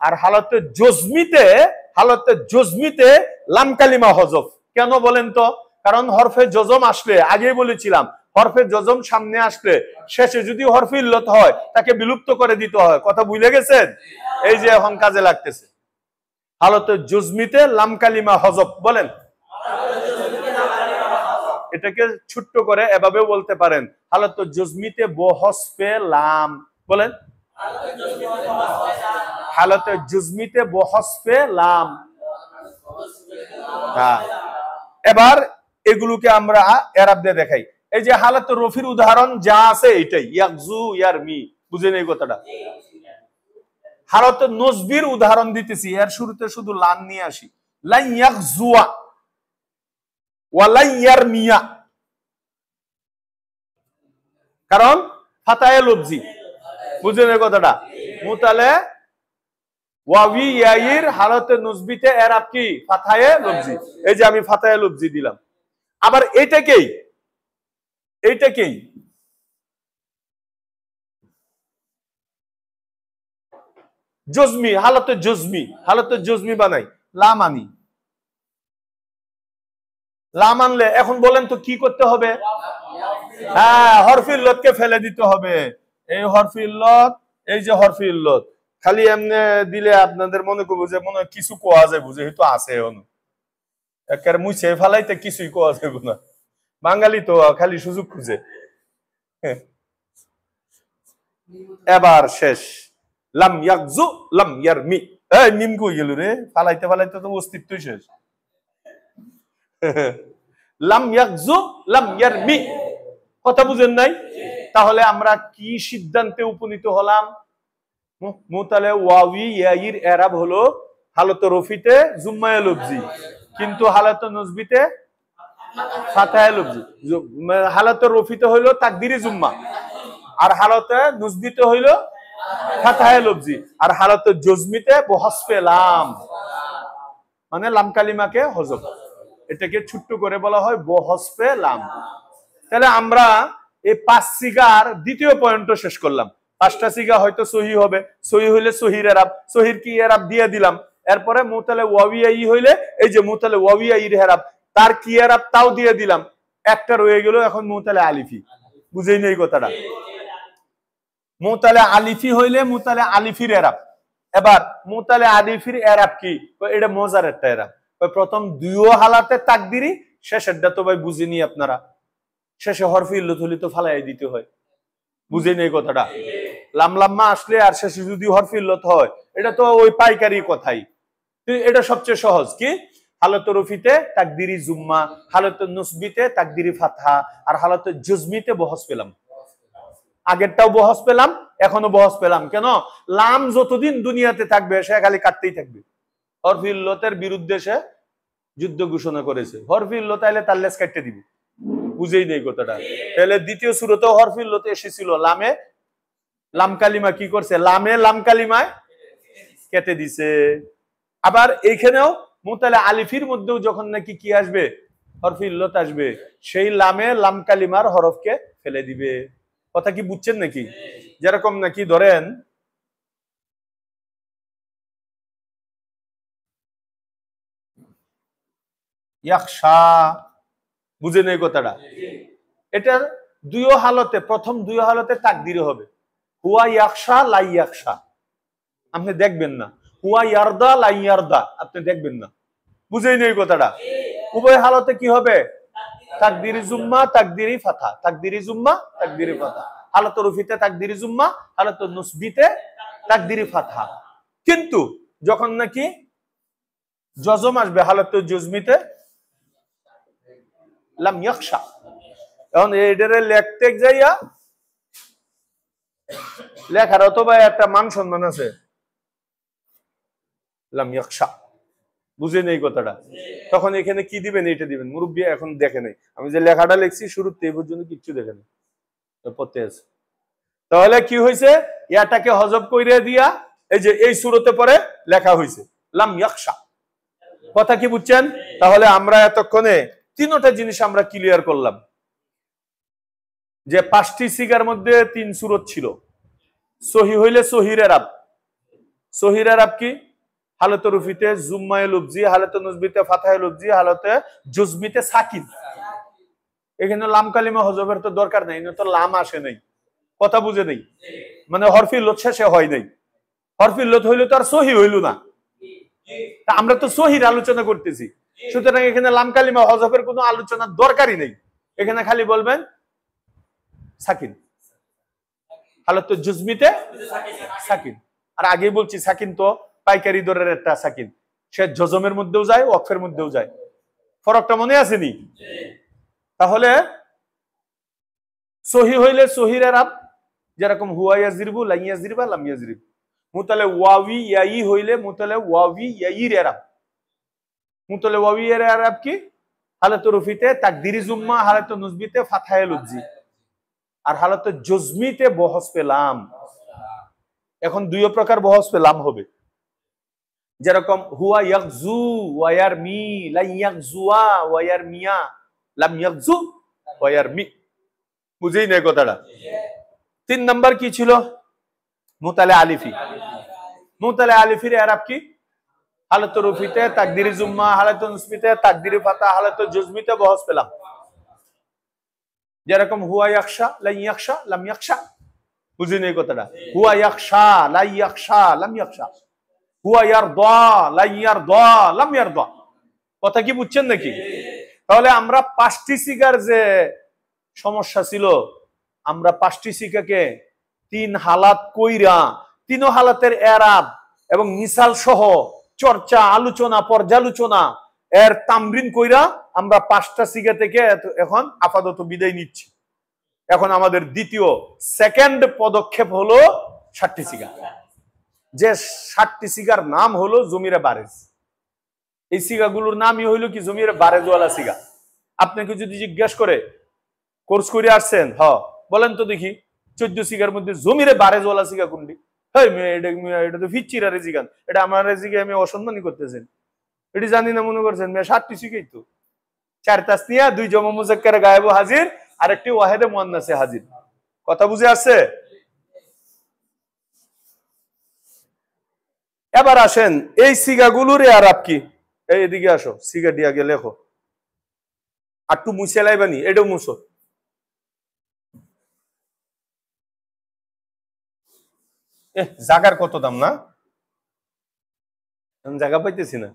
Speaker 1: আর হালতে জজমিতে লাম কালিমা হজফ, কেন বলেন তো? কারণ হরফে জজম আসলে, আগেই বলেছিলাম, হরফে জজম সামনে আসলে শেষে যদি হরফে ইল্লত হয় তাকে বিলুপ্ত করে দিতে হয়, কথা ভুলে গেছেন? এই যে এখন কাজে লাগতেছে। হালতে জজমিতে লাম কালিমা হজফ, বলেন। এটাকে ছোট্ট করে এভাবে বলতে পারেন, হালতে জজমিতে বহসফে লাম, বলেন হালতে জজমিতে বহসফে লাম। এবার এগুলোকে আমরা এরাব দিয়ে দেখাই। এই যে হালাত রফির উদাহরণ যা আছে এটাই, ইয়াকজু ইয়ারমি, বুঝেন এই কথাটা? হালাত নসবির উদাহরণ দিতেছি, এর শুরুতে শুধু লাম নিয়ে আসি, লাই ইয়াকজুয়া ওয়া লাই ইয়ারমিয়া, কারণ ফাতায়ে লফজি, বুঝেন এই কথাটা? মুতালে ওয়াবি ইয়াইর হালতে নসবিতে এরাব কি, ফাতায়ে লফজি। এই যে আমি ফাতায়ে লফজি দিলাম। আবার এইটাকেই জজমি, হালতে জজমি বানাই, লাম আনি। লাম আনলে এখন বলেন তো কি করতে হবে? হ্যাঁ, হরফে ইল্লতকে ফেলে দিতে হবে। এই হরফে ইল্লত, এই যে হরফে ইল্লত, খালি এমনি দিলে আপনাদের মনে করবো যে মনে কিছু কোয়া যায়, বুঝে হয়তো আছে, একেবারে মুছে ফেলাইতে কিছুই কোয়া যাবে না। বাঙালি তো খালি সুযোগ খুঁজে। এবার শেষ, লাম ইয়াকজু লাম ইয়ারমি। এই মিম কই গেল রে? ফালাইতে ফালাইতে তো অস্তিত্বই শেষ। লাম ইয়াকজু লাম ইয়ারমি, কথা বুঝেন নাই? তাহলে আমরা কি সিদ্ধান্তে উপনীত হলাম? মুতালে ওয়াবি ইয়াইর এরাব হলো হালত রফিতে জুম্মায়ে লফজি, কিন্তু হালত নসবিতে ফাতায়ে লফজি। হালত রফিতে হইলো তাকদিরি জুম্মা, আর হালতে নুসবিতে হইলো ফাতায়ে লফজি, আর হালতে জজমিতে বহসফে লাম, মানে লাম কালিমাকে হজফ। এটাকে ছোট্ট করে বলা হয় বহসফে লাম। তাহলে আমরা এই 5 সিগার দ্বিতীয় পয়েন্টও শেষ করলাম। 5টা সিগা হয়তো সহি হবে, সহি হইলে সহির এরাব, সহির কি এরাব দিয়ে দিলাম। এরপরে মুতালে ওয়াবিয়াই হইলে এই যে মুতালে ওয়াবিয়াইর এরাব, তার কি এরাব তাও দিয়ে দিলাম। একটা রয়ে গেল এখন মুতালে আলিফি, বুঝেই নেই কথাটা? মুতালে আলিফি হইলে মুতালে আলিফির এরাব। এবার মুতালে আলিফির এরাব কি? এটা মজার একটা এরাব। প্রথম দুইও হালাতে তাকদিরি, শেষেরটা তো ভাই বুঝিনি আপনারা, শেষে হরফে ইল্লত হলে তো ফালাই দিতে হয়, বুঝে নেই কথাটা? লাম লাম্মা আসলে আর শেষে যদি হরফে ইল্লত হয়, এটা তো ওই পাইকারি কথাই। এটা সবচেয়ে সহজ কি, হালতে রফিতে তাকদিরি জুম্মা, হালতে নসবিতে তাকদিরি ফাতহা, আর হালতে জজমিতে বহস পেলাম। আগেরটাও বহস পেলাম, এখনো বহস পেলাম। কেন? লাম যতদিন দুনিয়াতে থাকবে সে খালি কাটতেই থাকবে। হরফে ইল্লতের বিরুদ্ধে সে যুদ্ধ ঘোষণা করেছে। হরফে ইল্লত আইলে তার লেজ কাটতে দিবে। বুঝেই নেই কথাটা। তাহলে দ্বিতীয় সূরাতেও হরফে ইল্লত এসেছিল, লামে লাম কালিমা কি করছে? লামে লাম কালিমায় কেটে দিছে। আবার এইখানেও মুতালে আলিফির মধ্যেও যখন নাকি কি আসবে, হরফে ইল্লত আসবে, সেই লামে লাম কালিমার হরফকে ফেলে দিবে। কথা কি বুঝছেন নাকি? যেরকম নাকি ধরেন ইয়াকশা, বুঝে নেই কথাটা? এটার দুইও হালতে, প্রথম দুই হালতে তাকদিরে হবে হুয়া ইয়াকশা লা ইয়াকশা, আপনি দেখবেন না। হুয়া ইয়ারদা লা ইয়ারদা, আপনি দেখবেন না। বুঝেই নেই কথাটা? উভয় হালতে কি হবে? তাকদিরি জুম্মা তাকদিরি ফাতহা, তাকদিরি জুম্মা তাকদিরি ফাতহা। হালতে রফিতে তাকদিরি জুম্মা, হালতে নসবিতে তাকদিরি ফাতহা। কিন্তু যখন নাকি জজম আসবে, হালতে জজমিতে লাম ইয়াকশা। এখন এটারে লেখতে যাইয়া লেখার অথবা একটা মান সম্মান আছে, লাম ইয়াকশা। বুঝে নেই কথাটা? তখন এখানে কি দিবেন? এটা দিবেন। মুরব্বী এখন দেখে নেই, আমি যে লেখাটা লিখছি শুরুতে এই পর্যন্ত কিচ্ছু দেখে নেই, পড়তে আছে। তাহলে কি হয়েছে? ইয়াটাকে হজব কইরে দিয়া এই যে এই সূরাতে পরে লেখা হয়েছে লাম ইয়াকশা। কথা কি বুঝছেন? তাহলে আমরা এতক্ষণে তিনটা জিনিস আমরা ক্লিয়ার করলাম, যে 5টি সিগার মধ্যে 3 সূরত ছিল। সহি হইলে সহির এরাব। সহির এরাব কি? হালতে রুফিতে জুম্মায়ে লুবজি, হালতে নসবিতে ফাতহায়ে লুবজি, হালতে জজমিতে সাকিন। এখানে লাম কালিমা হজবের তো দরকার নাই, না তো লাম আসে নাই। কথা বুঝে নেই? মানে হরফে ইল্লত শেষে হয় নাই। হরফে ইল্লত হইলে তো আর সহি হইল না। আমরা তো সহির আলোচনা করতেছি, সুতরাং এখানে লাম কালিমা হজবের কোনো আলোচনার দরকারই নেই। এখানে খালি বলবেন সাকিন, হালতে জজমিতে সাকিন। আর আগেই বলছি সাকিন তো পাইকারি দরের একটা সাকিন, সে জজমের মধ্যেও যায়, ওয়াকফের মধ্যেও যায়। ফরকটা মনে আসেনি? তাহলে সহি হইলে সহির এরাব, যেরকম হুয়া ইয়াজরিবু লা ইয়াজরিবা লাম ইয়াজরিব। মুতালে ওয়াবি ইয়াই হইলে মুতালে ওয়াবি ইয়াইর এরাব। মুতালে ওয়াবি এর এরাব কি? হালাতে রফিতে তাকদিরি জুম্মা, হালাতে নসবিতে ফাতহায়ে লুবজি, আর হালাতে জজমিতে বহস পেলাম। এখন দুই প্রকার বহস পেলাম হবে, যেরকম হুয়া ইয়াকজু ওয়া ইয়ারমি, লা ইয়াকজুয়া ওয়া ইয়ারমিয়া, লাম ইয়াকজু ওয়া ইয়ারমি। বুঝেই না কথাটা? 3 নাম্বার কি ছিল? মুতালে আলিফি। মুতালে আলিফির এরাব কি? হালাতে রফিতে তাকদিরি জুম্মা, হালাতে নসবিতে তাকদিরি ফাতহা, হালাতে জজমিতে বহস পেলাম। যেরকম হুয়া ইয়াকশা লা ইয়াকশা লাম ইয়াকশা। বুঝেই না কথাটা? হুয়া ইয়াকশা লা ইয়াকশা লাম ইয়াকশা, হুয়া ইয়ারদা লা ইয়ারদা লাম ইয়ারদা। কথা কি বুঝছেন নাকি? তাহলে আমরা 5টি সিগার যে সমস্যা ছিল, আমরা 5টি সিগাকে 3 হালাত কইরা 3 হালাতের এরাব এবং মিসাল সহ চর্চা, আলোচনা, পর্যালোচনা, এর তামরিন কইরা আমরা 5টা সিগা থেকে এখন আপাতত বিদায় নিচ্ছি। এখন আমাদের দ্বিতীয় সেকেন্ড পদক্ষেপ হলো 60টি সিগা। যে 60টি সিগার নাম হলো জমিরে বারেজ। এই সিগাগুলোর নামই হইলো কি? জমিরে বারেজওয়ালা সিগা। আপনাকে যদি জিজ্ঞেস করে কোর্স করে আসছেন, বলেন তো দেখি 14 সিগার মধ্যে জমিরে বারেজওয়ালা সিগা কোনটি? এটা তো ফিচ্চিরারে জিগান, এটা আমার জিগে আমি অসম্মানী করতেছেন, এটি জানি না মনে করছেন। 60টি সিগাই তো, 4 তাসনিয়া, 2 জমা মুজাক্কারে গায়েব হাজির, আর একটি ওয়াহেদে মুয়ান্নাসে হাজির। কথা বুঝে আসছে? এবার আসেন এই সিগাগুলোর আরব কি? এইদিকে আসো, সিগা দিয়া গিয়ে লেখো। আর টু মুছে লাইবানি, এটাও মুছো। জাগার কত দাম না, জায়গা পাইতেছি না।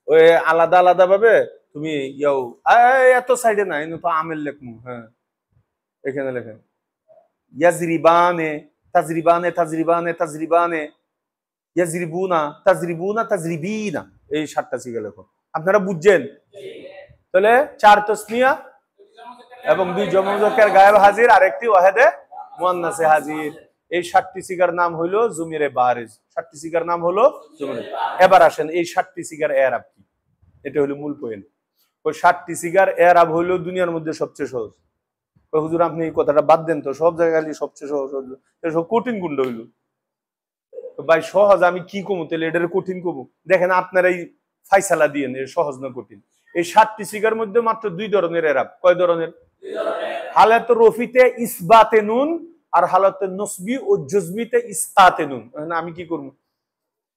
Speaker 1: ওই আলাদা আলাদা ভাবে তুমি ইয়াও এত সাইডে না, তো আমের লেখমু। হ্যাঁ, এখানে লেখেন ইয়াজরিবানে তাজরিবানে তাজরিবানে তাজরিবানে। ইয়াজরিবুনা, তাজরিবুনা, তাজরিবিনা, এই 7টা সিগা লেখো। আপনারা বুঝছেন? তাহলে 4 তাসনিয়া এবং 2 জমা মুযাক্কার গায়েব হাজির, আর একটি ওয়াহেদে মুয়ান্নাসে হাজির। এই 7টি সিগার নাম হলো জমিরে বারিজ। 7টি সিগার নাম হলো জমিরে। এবার আসেন এই 7টি সিগার এরাব কি, এটা হলো মূল পয়েন্ট। ওই 7টি সিগার এরাব হলো দুনিয়ার মধ্যে সবচেয়ে সহজ। হুজুর আপনি এই কথাটা বাদ দেন তো, সব জায়গায় সবচেয়ে সহজ সব কঠিন গুন্ড হইলো ভাই। সহজ আমি কি কমু তাহলে, এটার কঠিন কমু? দেখেন আপনার এই ফাইসালা দিয়ে সহজ না কঠিন। এই 7টি সিগার মধ্যে মাত্র 2 ধরনের এরাব। কয় ধরনের? হালাত রফিতে ইসবাতে নুন আর হালাত নসবি ও জজমিতে ইসকাতে নুন। আমি কি করব?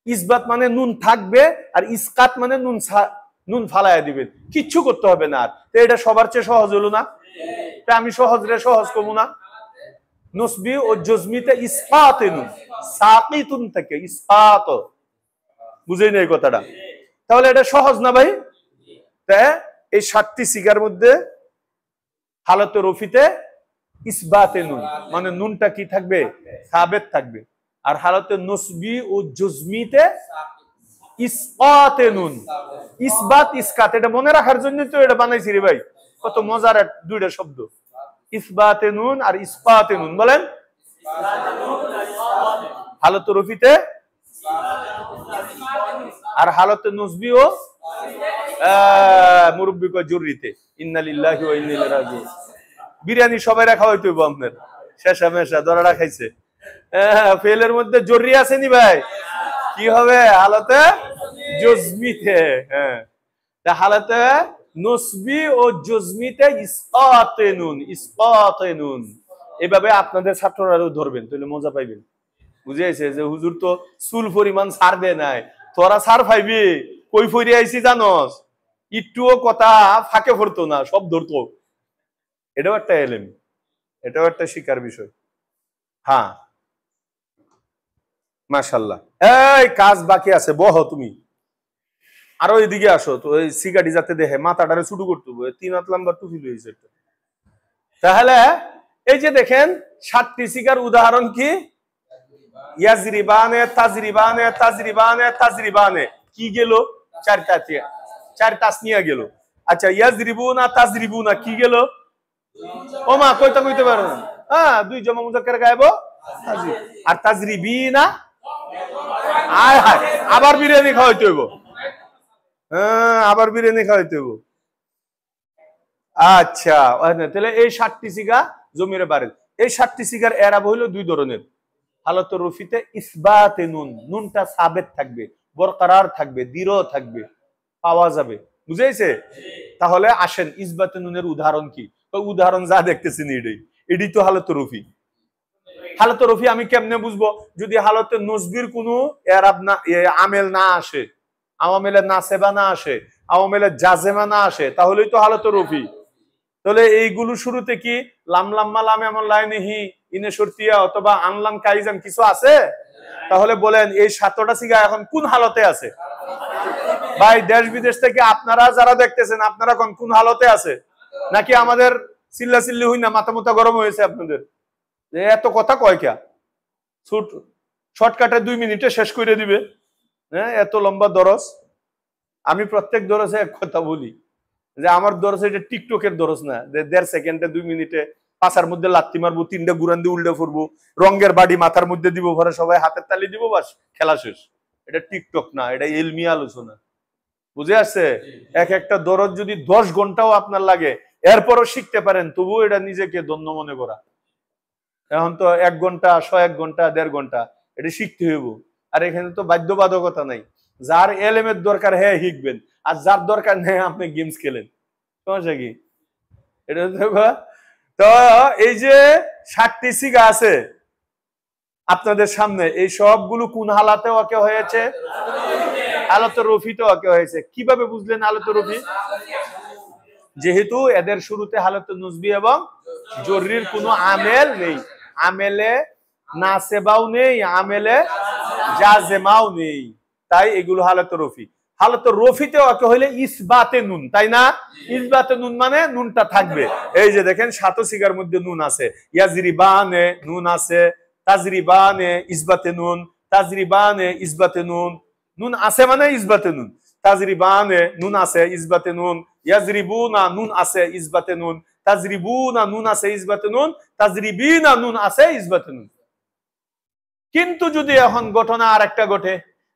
Speaker 1: ইসবাত মানে নুন থাকবে, আর ইসকাত মানে নুন ফালাইয়া দিবেন, কিচ্ছু করতে হবে না। আর তো এটা সবার চেয়ে সহজ হলো না? তা আমি সহজ কমু না? নসবি ও জজমিতে ইসকাতে নুন, সাকিতুন থেকে ইসকাত, বুঝেই না এই কথাটা? তাহলে এটা সহজ না ভাই? তা এই 7টি সিগার মধ্যে হালতে রফিতে ইসবাতে নুন মানে নুনটা কি থাকবে? সাবেত থাকবে। আর হালতে নসবি ও জজমিতে ইসকাতে নুন, ইসবাত ইসকাত, এটা মনে রাখার জন্য তো এটা বানাইছি রে ভাই। কত মজার 2টা শব্দ, ইসবাতে নুন আর ইসকাতে নুন। বলেন হালতে রফিতে আর হালতে নসবি ও মুরব্বি কয় জরুরিতে। ইন্না লিল্লাহি ওয়া ইন্না ইলাইহি রাজিউন। বিরিয়ানি সবাই রাখা হইতো আপনার, শেষা মেশা দরাটা খাইছে। ফেলের মধ্যে জরুরি আছে নি ভাই? কি হবে? হালতে জজমিতে। হ্যাঁ, হালতে নসবি ও জজমিতে ইসকাতে নুন, ইসকাতে নুন। এভাবে আপনাদের ছাত্ররাও ধরবেন, তাহলে মজা পাইবেন। বুঝেছে যে হুজুর তো চুল পরিমাণ ছাড় দেয় নাই, তোরা ছাড় পাইবি কই ফিরে আইছি জানস? একটুও কথা ফাঁকে পড়তো না, সব ধরতো। এটাও একটা এলেম, এটাও একটা শিকার বিষয়। হ্যাঁ মাশাআল্লাহ। এই কাজ বাকি আছে, বহ তুমি আরো এদিকে আসো তো। এই সিগাটি যাতে দেখে মাথাটারে ছুটু করতে হবে, 3 হাত লম্বা টুপি লইছে। তাহলে এই যে দেখেন 7টি সিগার উদাহরণ কি? ইয়াজরিবানে, তাজরিবানে, তাজরিবানে, তাজরিবানে। কি গেল? 4 তাসনিয়া গেল। আচ্ছা, ইয়াজরিবুনা, তাজরিবুনা কি গেল? ওমা কইতে পারো না। হ্যাঁ, 2 জমা মুযাক্কার গায়েব হাজির। আর তাজরিবিনা, আয় হায়, আবার বিরিয়ানি খাওয়াইতে হইব। হ্যাঁ, আবার বিরিয়ানি খাওয়াইতে হইব। আচ্ছা, তাহলে এই 7টি সিগা জমিরে বারিজ। এই 7টি সিগার এরাব হইল 2 ধরনের। হালত রফিতে ইসবাতে নুন, নুনটা সাবেত থাকবে, বরকরার থাকবে, দৃঢ় থাকবে, পাওয়া যাবে। বুঝাইছে? তাহলে আসেন ইসবাতে নুনের উদাহরণ কি? তো উদাহরণ যা দেখতেছেন এটাই তো হালত রফি। হালত রফি আমি কেমনে বুঝবো? যদি হালতে নসবির কোনো এরাব না, আমেল না আসে, আওয়ামেলে নাসেবা না আসে, আওয়ামেলে জাজেমা না আসে, তাহলেই তো হালত রফি। তাহলে এইগুলো শুরুতে কি লাম লাম্মা লাম এমন লাইনেহি ইনে শর্তিয়া অথবা আনলাম কাইজান কিছু আছে? তাহলে বলেন এই 7টা সিগা এখন কোন হালতে আছে? ভাই দেশ বিদেশ থেকে আপনারা যারা দেখতেছেন, আপনারা কোন হালতে আছে? নাকি আমাদের চিল্লাচিল্লি হই না মাথা মুথা গরম হয়েছে আপনাদের? এত কথা কয় কে? শর্টকাটে 2 মিনিটে শেষ করে দিবে। হ্যাঁ, এত লম্বা দরস। আমি প্রত্যেক দরসে এক কথা বলি যে আমার দরস এটা টিকটকের দরস না, যে 1.5 সেকেন্ডে 2 মিনিটে পাছার মধ্যে লাত্তি মারবো, 3টা গুরান দিয়ে উল্টে ফুরবো, রঙের বাড়ি মাথার মধ্যে দিব, ভরে সবাই হাতের তালি দিব, বাস খেলা শেষ। এটা টিকটক না, এটা ইলমি আলোচনা। বুঝে আসছে? এক একটা দরস যদি 10 ঘন্টাও আপনার লাগে, এরপরও শিখতে পারেন, তবুও এটা নিজেকে ধন্য মনে করা। এখন তো 1 ঘন্টা, 100 ঘন্টা, 1.5 ঘন্টা এটা শিখতে হইব। আর এখানে তো বাধ্যবাধকতা নাই, যার এলেমের দরকার হ্যাঁ শিখবেন, আর যার দরকার নেই আপনি গেমস খেলেন, সমস্যা কি? এটা তো এই যে 7টি সিগা আছে আপনাদের সামনে, এই সবগুলো কোন হালাতে ওকে হয়েছে? হালাতে রফিতে ওকে হয়েছে। কিভাবে বুঝলেন হালাতে রফি? যেহেতু এদের শুরুতে হালাতে নসবি এবং জরুরির কোনো আমেল নেই, আমেলে নাসেবাও নেই, আমেলে জাজেমাও নেই, তাই এগুলো হালাতে রফি। হালাতে রফিতে ওকে হইলে ইসবাতে নুন, তাই না? ইসবাতে নুন মানে নুনটা থাকবে। এই যে দেখেন 7 সিগার মধ্যে নুন আছে। ইয়াজরিবানে নুন আছে, তাজরিবানে ইসবাতে নুন, তাজরিবানে ইসবাতে নুন, নুন আছে মানে ইসবাতে নুন, তাজরিবানে নুন আছে ইসবাতে নুন, ইয়াজরিবুনা নুন আছে ইসবাতে নুন, তাজরিবুনা নুন আছে ইসবাতে নুন, তাজরিবিনা নুন আছে ইসবাতে নুন। কিন্তু যদি এখন ঘটনা আর একটা ঘটে,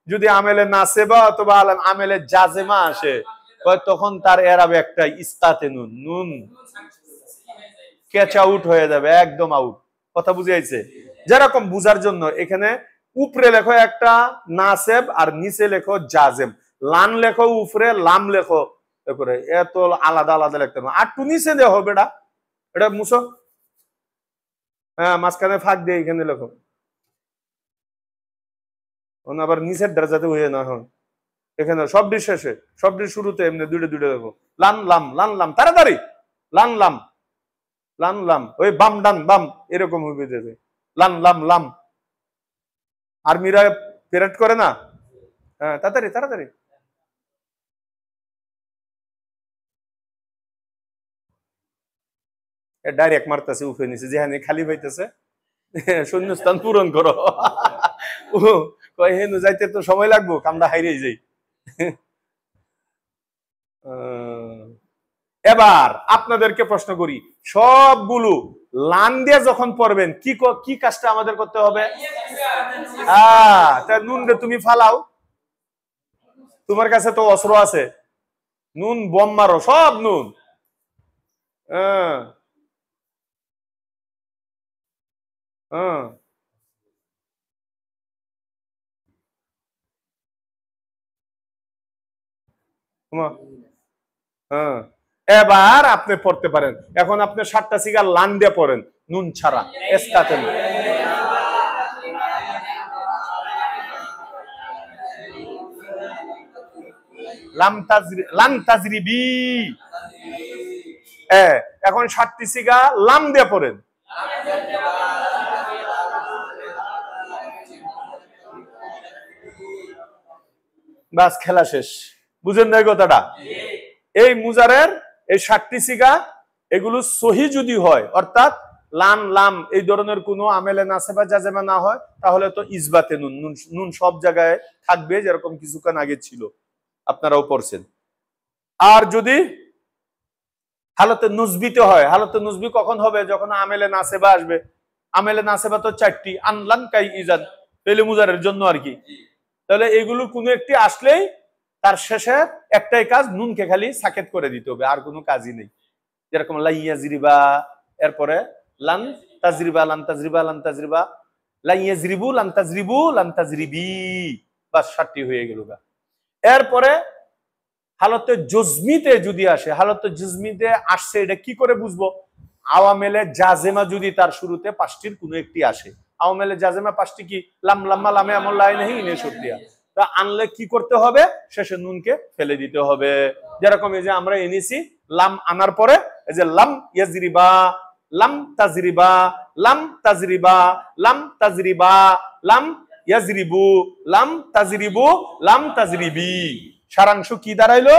Speaker 1: যদি আমেলে নাসেবা অথবা আমেলে জাজেমা আসে, তখন তার এরাবে একটা ইস্তাতে নুন, নুন ক্যাচ আউট হয়ে যাবে, একদম আউট। কথা বুঝাইছে? যেরকম বুঝার জন্য এখানে উপরে লেখো একটা নাসেব আর নিচে লেখো জাজেম, লান লেখো উপরে, লাম লেখো করে, এত আলাদা আলাদা লিখতে হবে। আর টু নিচে দেওয়া হবে, এটা মুছো, হ্যাঁ মাঝখানে ফাঁক দিয়ে এখানে লেখো, আবার নিচের দরজাতে হয়ে না হয় এখানে শব্দের শেষে, শব্দের শুরুতে এমনি দুইটা দুইটা দেখো, লান লাম, লান লাম, তাড়াতাড়ি, লান লাম, লান লাম, ওই বাম ডান বাম এরকম হবে দেবে, লান লাম লাম। আর্মিরা প্যারেড করে না, হ্যাঁ তাড়াতাড়ি তাড়াতাড়ি। ডাইরেক্ট মারতেছে উঠে নিছে, যেখানে খালি পাইতেছে শূন্যস্থান পূরণ করো। হেনু যাইতে তো সময় লাগবো, কামটা হাইরে যাই। এবার আপনাদেরকে প্রশ্ন করি, সবগুলো লান দিয়ে যখন পড়বেন কি কাজটা আমাদের করতে হবে? নুন রে তুমি ফালাও, তোমার কাছে তো অস্ত্র আছে, নুন বম মারো, সব নুন। এবার আপনি পড়তে পারেন, এখন আপনি 7টা সিগা লান দিয়ে পড়েন, নুন ছাড়া, এস্তাতে নুন। লাম তাজরিবি, এখন 7টি সিগা লাম দিয়ে পড়েন। বাস, খেলা শেষ। বুঝেন না কথাটা? এই মুজারের এই 7টি সিগা, এগুলো সহি যদি হয়, অর্থাৎ লাম লাম এই ধরনের কোনো আমেলে নাসেবা জাজেমা না হয়, তাহলে তো ইসবাতে নুন, নুন সব জায়গায় থাকবে, যেরকম কিছুক্ষণ আগে ছিল, আপনারাও পড়ছেন। আর যদি হালতে নুসবিতে হয়, হালতে নুসবি কখন হবে? যখন আমেলে নাসেবা আসবে। আমেলে নাসেবা তো 4টি, আনলান কাই ইজান, পেলে মুজারের জন্য আর কি। তাহলে এগুলো কোনো একটি আসলেই তার শেষে একটাই কাজ, নুনকে খালি সাকেত করে দিতে হবে, আর কোনো কাজই নেই। যেরকম লাইয়াজরিবা, এরপরে লান তাজরিবা, লান তাজরিবা, লান তাজরিবা, লাইয়াজরিবু, লান তাজরিবু, লান তাজরিবি, বাস 7টি হয়ে গেল। এরপরে হালতে জজমিতে যদি আসে, হালতে জজমিতে আসছে, এটা কি করে বুঝবো? আওয়ামেলে জাজেমা যদি তার শুরুতে 5টির কোনো একটি আসে, আওয়ামেলে জাজেমা 5টি কি? লাম লাম্মা লামে আমল লাই নেই ইনে সত্যিয়া। তা আনলে কি করতে হবে? শেষে নুনকে ফেলে দিতে হবে। যেরকম এই যে আমরা এনেছি, লাম আনার পরে এই যে লাম ইয়াজরিবা, লাম তাজরিবা, লাম তাজরিবা, লাম তাজরিবা, লাম ইয়াজরিবু, লাম তাজরিবু, লাম তাজরিবি। সারাংশ কি দাঁড়াইলো?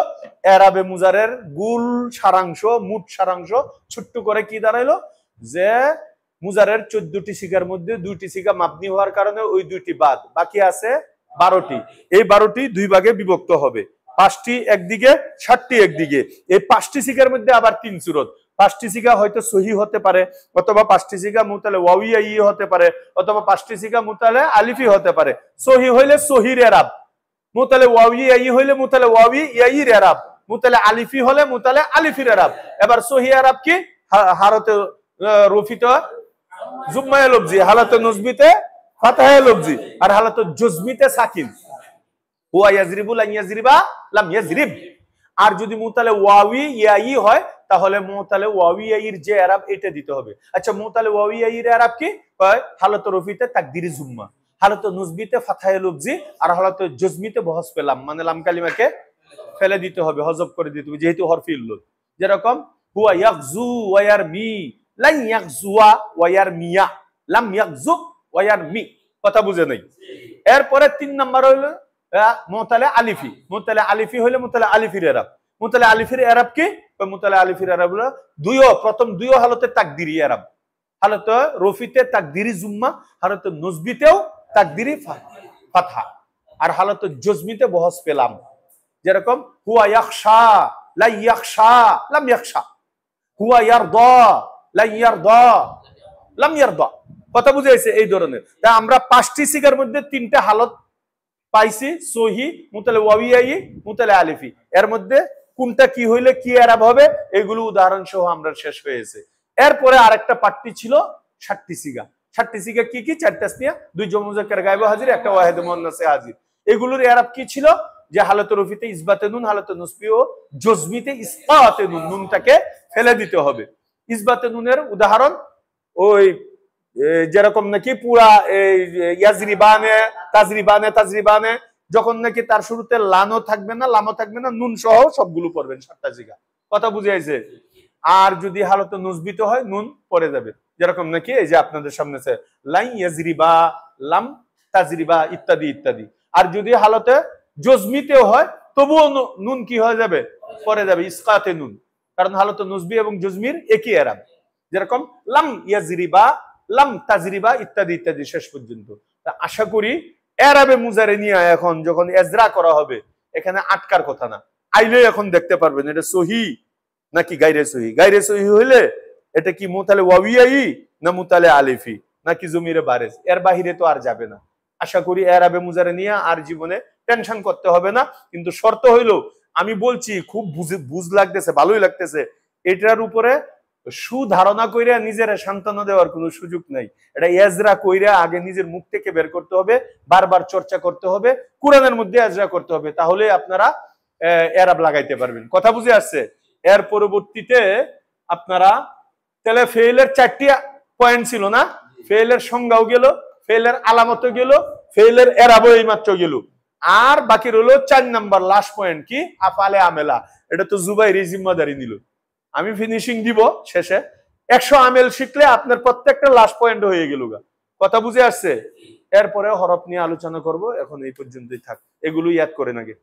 Speaker 1: এরাবে মুজারের গুল সারাংশ, মুঠ সারাংশ ছোট্ট করে কি দাঁড়াইলো? যে মুজারের 14টি সিগার মধ্যে 2টি সিগা মাবনি হওয়ার কারণে ওই 2টি বাদ, বাকি আছে 12টি। এই 12টি 2 ভাগে বিভক্ত হবে, 5টি একদিকে, 7টি একদিকে। এই 5টি সিগার মধ্যে আবার 3 সূরত। 5টি সিগা হয়তো সহি হতে পারে, অথবা 5টি সিগা মুতালে ওয়াউইয়া ই হতে পারে, অথবা 5টি সিগা মুতালে আলিফি হতে পারে। সহি হইলে সহির এরাব, মুতালে ওয়াউই ই হইলে মুতালে ওয়াউই ইয়াইর এরাব, মুতালে আলিফি হলে মুতালে আলিফির এরাব। এবার সহি এরাব কি? হারতে রফিতে জুম্মায়ে লফজি, হালাতে নজবিতে ফাতাহে লফজি, আর হালাতে জজমিতে সাকিন। হুয়া ইয়াজরিবু, লান ইয়াজরিবা, লাম ইয়াজরিব। আর যদি মুতালে ওয়াউই ইয়াই হয়, তাহলে মুতালে ওয়াউই ইয়াইর যে এরাব এটা দিতে হবে। আচ্ছা, মুতালে ওয়াউই ইয়াইর এরাব কি? হালাতে রফিতে তাকদিরি জুম্মা, হালতে নুসবিতে ফাথায়ে লফজি, আর হালতে জজমিতে বহস পেলাম, মানে লাম কালিমাকে ফেলে দিতে হবে, হজব করে দিতে হবে, যেহেতু হরফি ইল্লত। যেরকম হুয়া ইয়াগজু ওয়া ইয়ারমি, লান ইয়াগজুয়া ওয়া ইয়ারমিয়া, লাম ইয়াগজু ওয়া ইয়ারমি। কথা বুঝে নাই? এরপরে 3 নাম্বার হলো মুতালে আলিফি। মুতালে আলিফি হইলে মুতালে আলিফির এরাব। মুতালে আলিফির এরাব কি? মুতালে আলিফির এরাব হলো প্রথম দুইও হালতে তাকদিরি এরাব, হালতে রফিতে তাকদিরি জুম্মা, হালতে নজবিতেও তাকদিরি ফাতহা। আর হালাত জজমিতে বহস পেলাম, যেরকম হুয়া ইয়াখশা লা ইয়াখশা লাম ইয়াখশা, হুয়া ইয়ারদা লা ইয়ারদা লাম ইয়ারদা। কথা বুঝাইছে? এই ধরনের। তাই আমরা 5টি সিগার মধ্যে 3টা হালত পাইছি, সহি, মুতালে ওয়াবিয়াই, মুতালে আলিফি। এর মধ্যে কোনটা কি হইলে কি এরাব হবে এগুলো উদাহরণ সহ আমরা শেষ হয়েছে। এরপরে আরেকটা পার্টি ছিল 60টি সিগা। 60টি সিগা কি কি? 4 তাসনিয়া, 2 জমু মুযাক্কার গায়ব হাজির, 1 ওয়াহিদ মুআন্নাসে হাজির। এগুলোর এরাব কি ছিল? যে হালাতে রফিতে ইসবাতে নুন, হালাতে নসবি ও জজমিতে ইসকাতে নুন, নুনটাকে ফেলে দিতে হবে। ইসবাতে নুনের উদাহরণ ওই যেরকম নাকি পুরা ইয়াজরিবানে তাজরিবানে তাজরিবানে, যখন নাকি তার শুরুতে লানো থাকবে না, লামও থাকবে না, নুন সহ সবগুলো পড়বেন 7টা জিগা। কথা বুঝাইছে? আর যদি হালতে নসবিত হয় নুন পড়ে যাবে, যেরকম নাকি এই যে আপনাদের সামনে আছে লাই ইয়াজরিবা, লাম তাজরিবা ইত্যাদি ইত্যাদি। আর যদি হালতে জজমিতেও হয় তবুও নুন কি হয়ে যাবে? পড়ে যাবে, ইসকাতে নুন। কারণ হালতে নসবি এবং জজমির একই এরাব, যেরকম লাম ইয়াজরিবা, লাম তাজরিবা ইত্যাদি ইত্যাদি শেষ পর্যন্ত। আশা করি এরাবে মুজারে নিয়ে এখন যখন এজরা করা হবে এখানে আটকার কথা না, আইলে এখন দেখতে পারবেন এটা সহি নাকি গায়রে সহি। গায়রে সহি হইলে এটা কি মুতালে ওয়াবিয়াই না মুতালে আলিফি নাকি জমিরে বারেজ, এর বাহিরে তো আর যাবে না। আশা করি এরাবে মুজারে নিয়ে আর জীবনে টেনশন করতে হবে না। কিন্তু শর্ত হইলো, আমি বলছি খুব বুঝ লাগতেছে, ভালোই লাগতেছে, এটার উপরে সুধারণা কইরা নিজের সান্ত্বনা দেওয়ার কোনো সুযোগ নাই। এটা এজরা কইরা আগে নিজের মুখ থেকে বের করতে হবে, বারবার চর্চা করতে হবে, কোরআনের মধ্যে এজরা করতে হবে, তাহলে আপনারা এরাব লাগাইতে পারবেন। কথা বুঝে আসছে? এর পরবর্তীতে আপনারা তাহলে ফেইলের 4টি পয়েন্ট ছিল না? ফেইলের সংজ্ঞাও গেল, ফেইলের আলামতও গেল, ফেইলের এরাবও এইমাত্র গেল। আর বাকি রইল 4 নাম্বার লাস্ট পয়েন্ট, কি? আফালে আমেলা। এটা তো জুবাইরি জিম্মাদারি নিল, আমি ফিনিশিং দিব শেষে। 100 আমেল শিখলে আপনার প্রত্যেকটা লাস্ট পয়েন্ট হয়ে গেল। কথা বুঝে আসছে? এরপরে হরফ নিয়ে আলোচনা করব, এখন এই পর্যন্তই থাক, এগুলো ইয়াদ করেন আগে।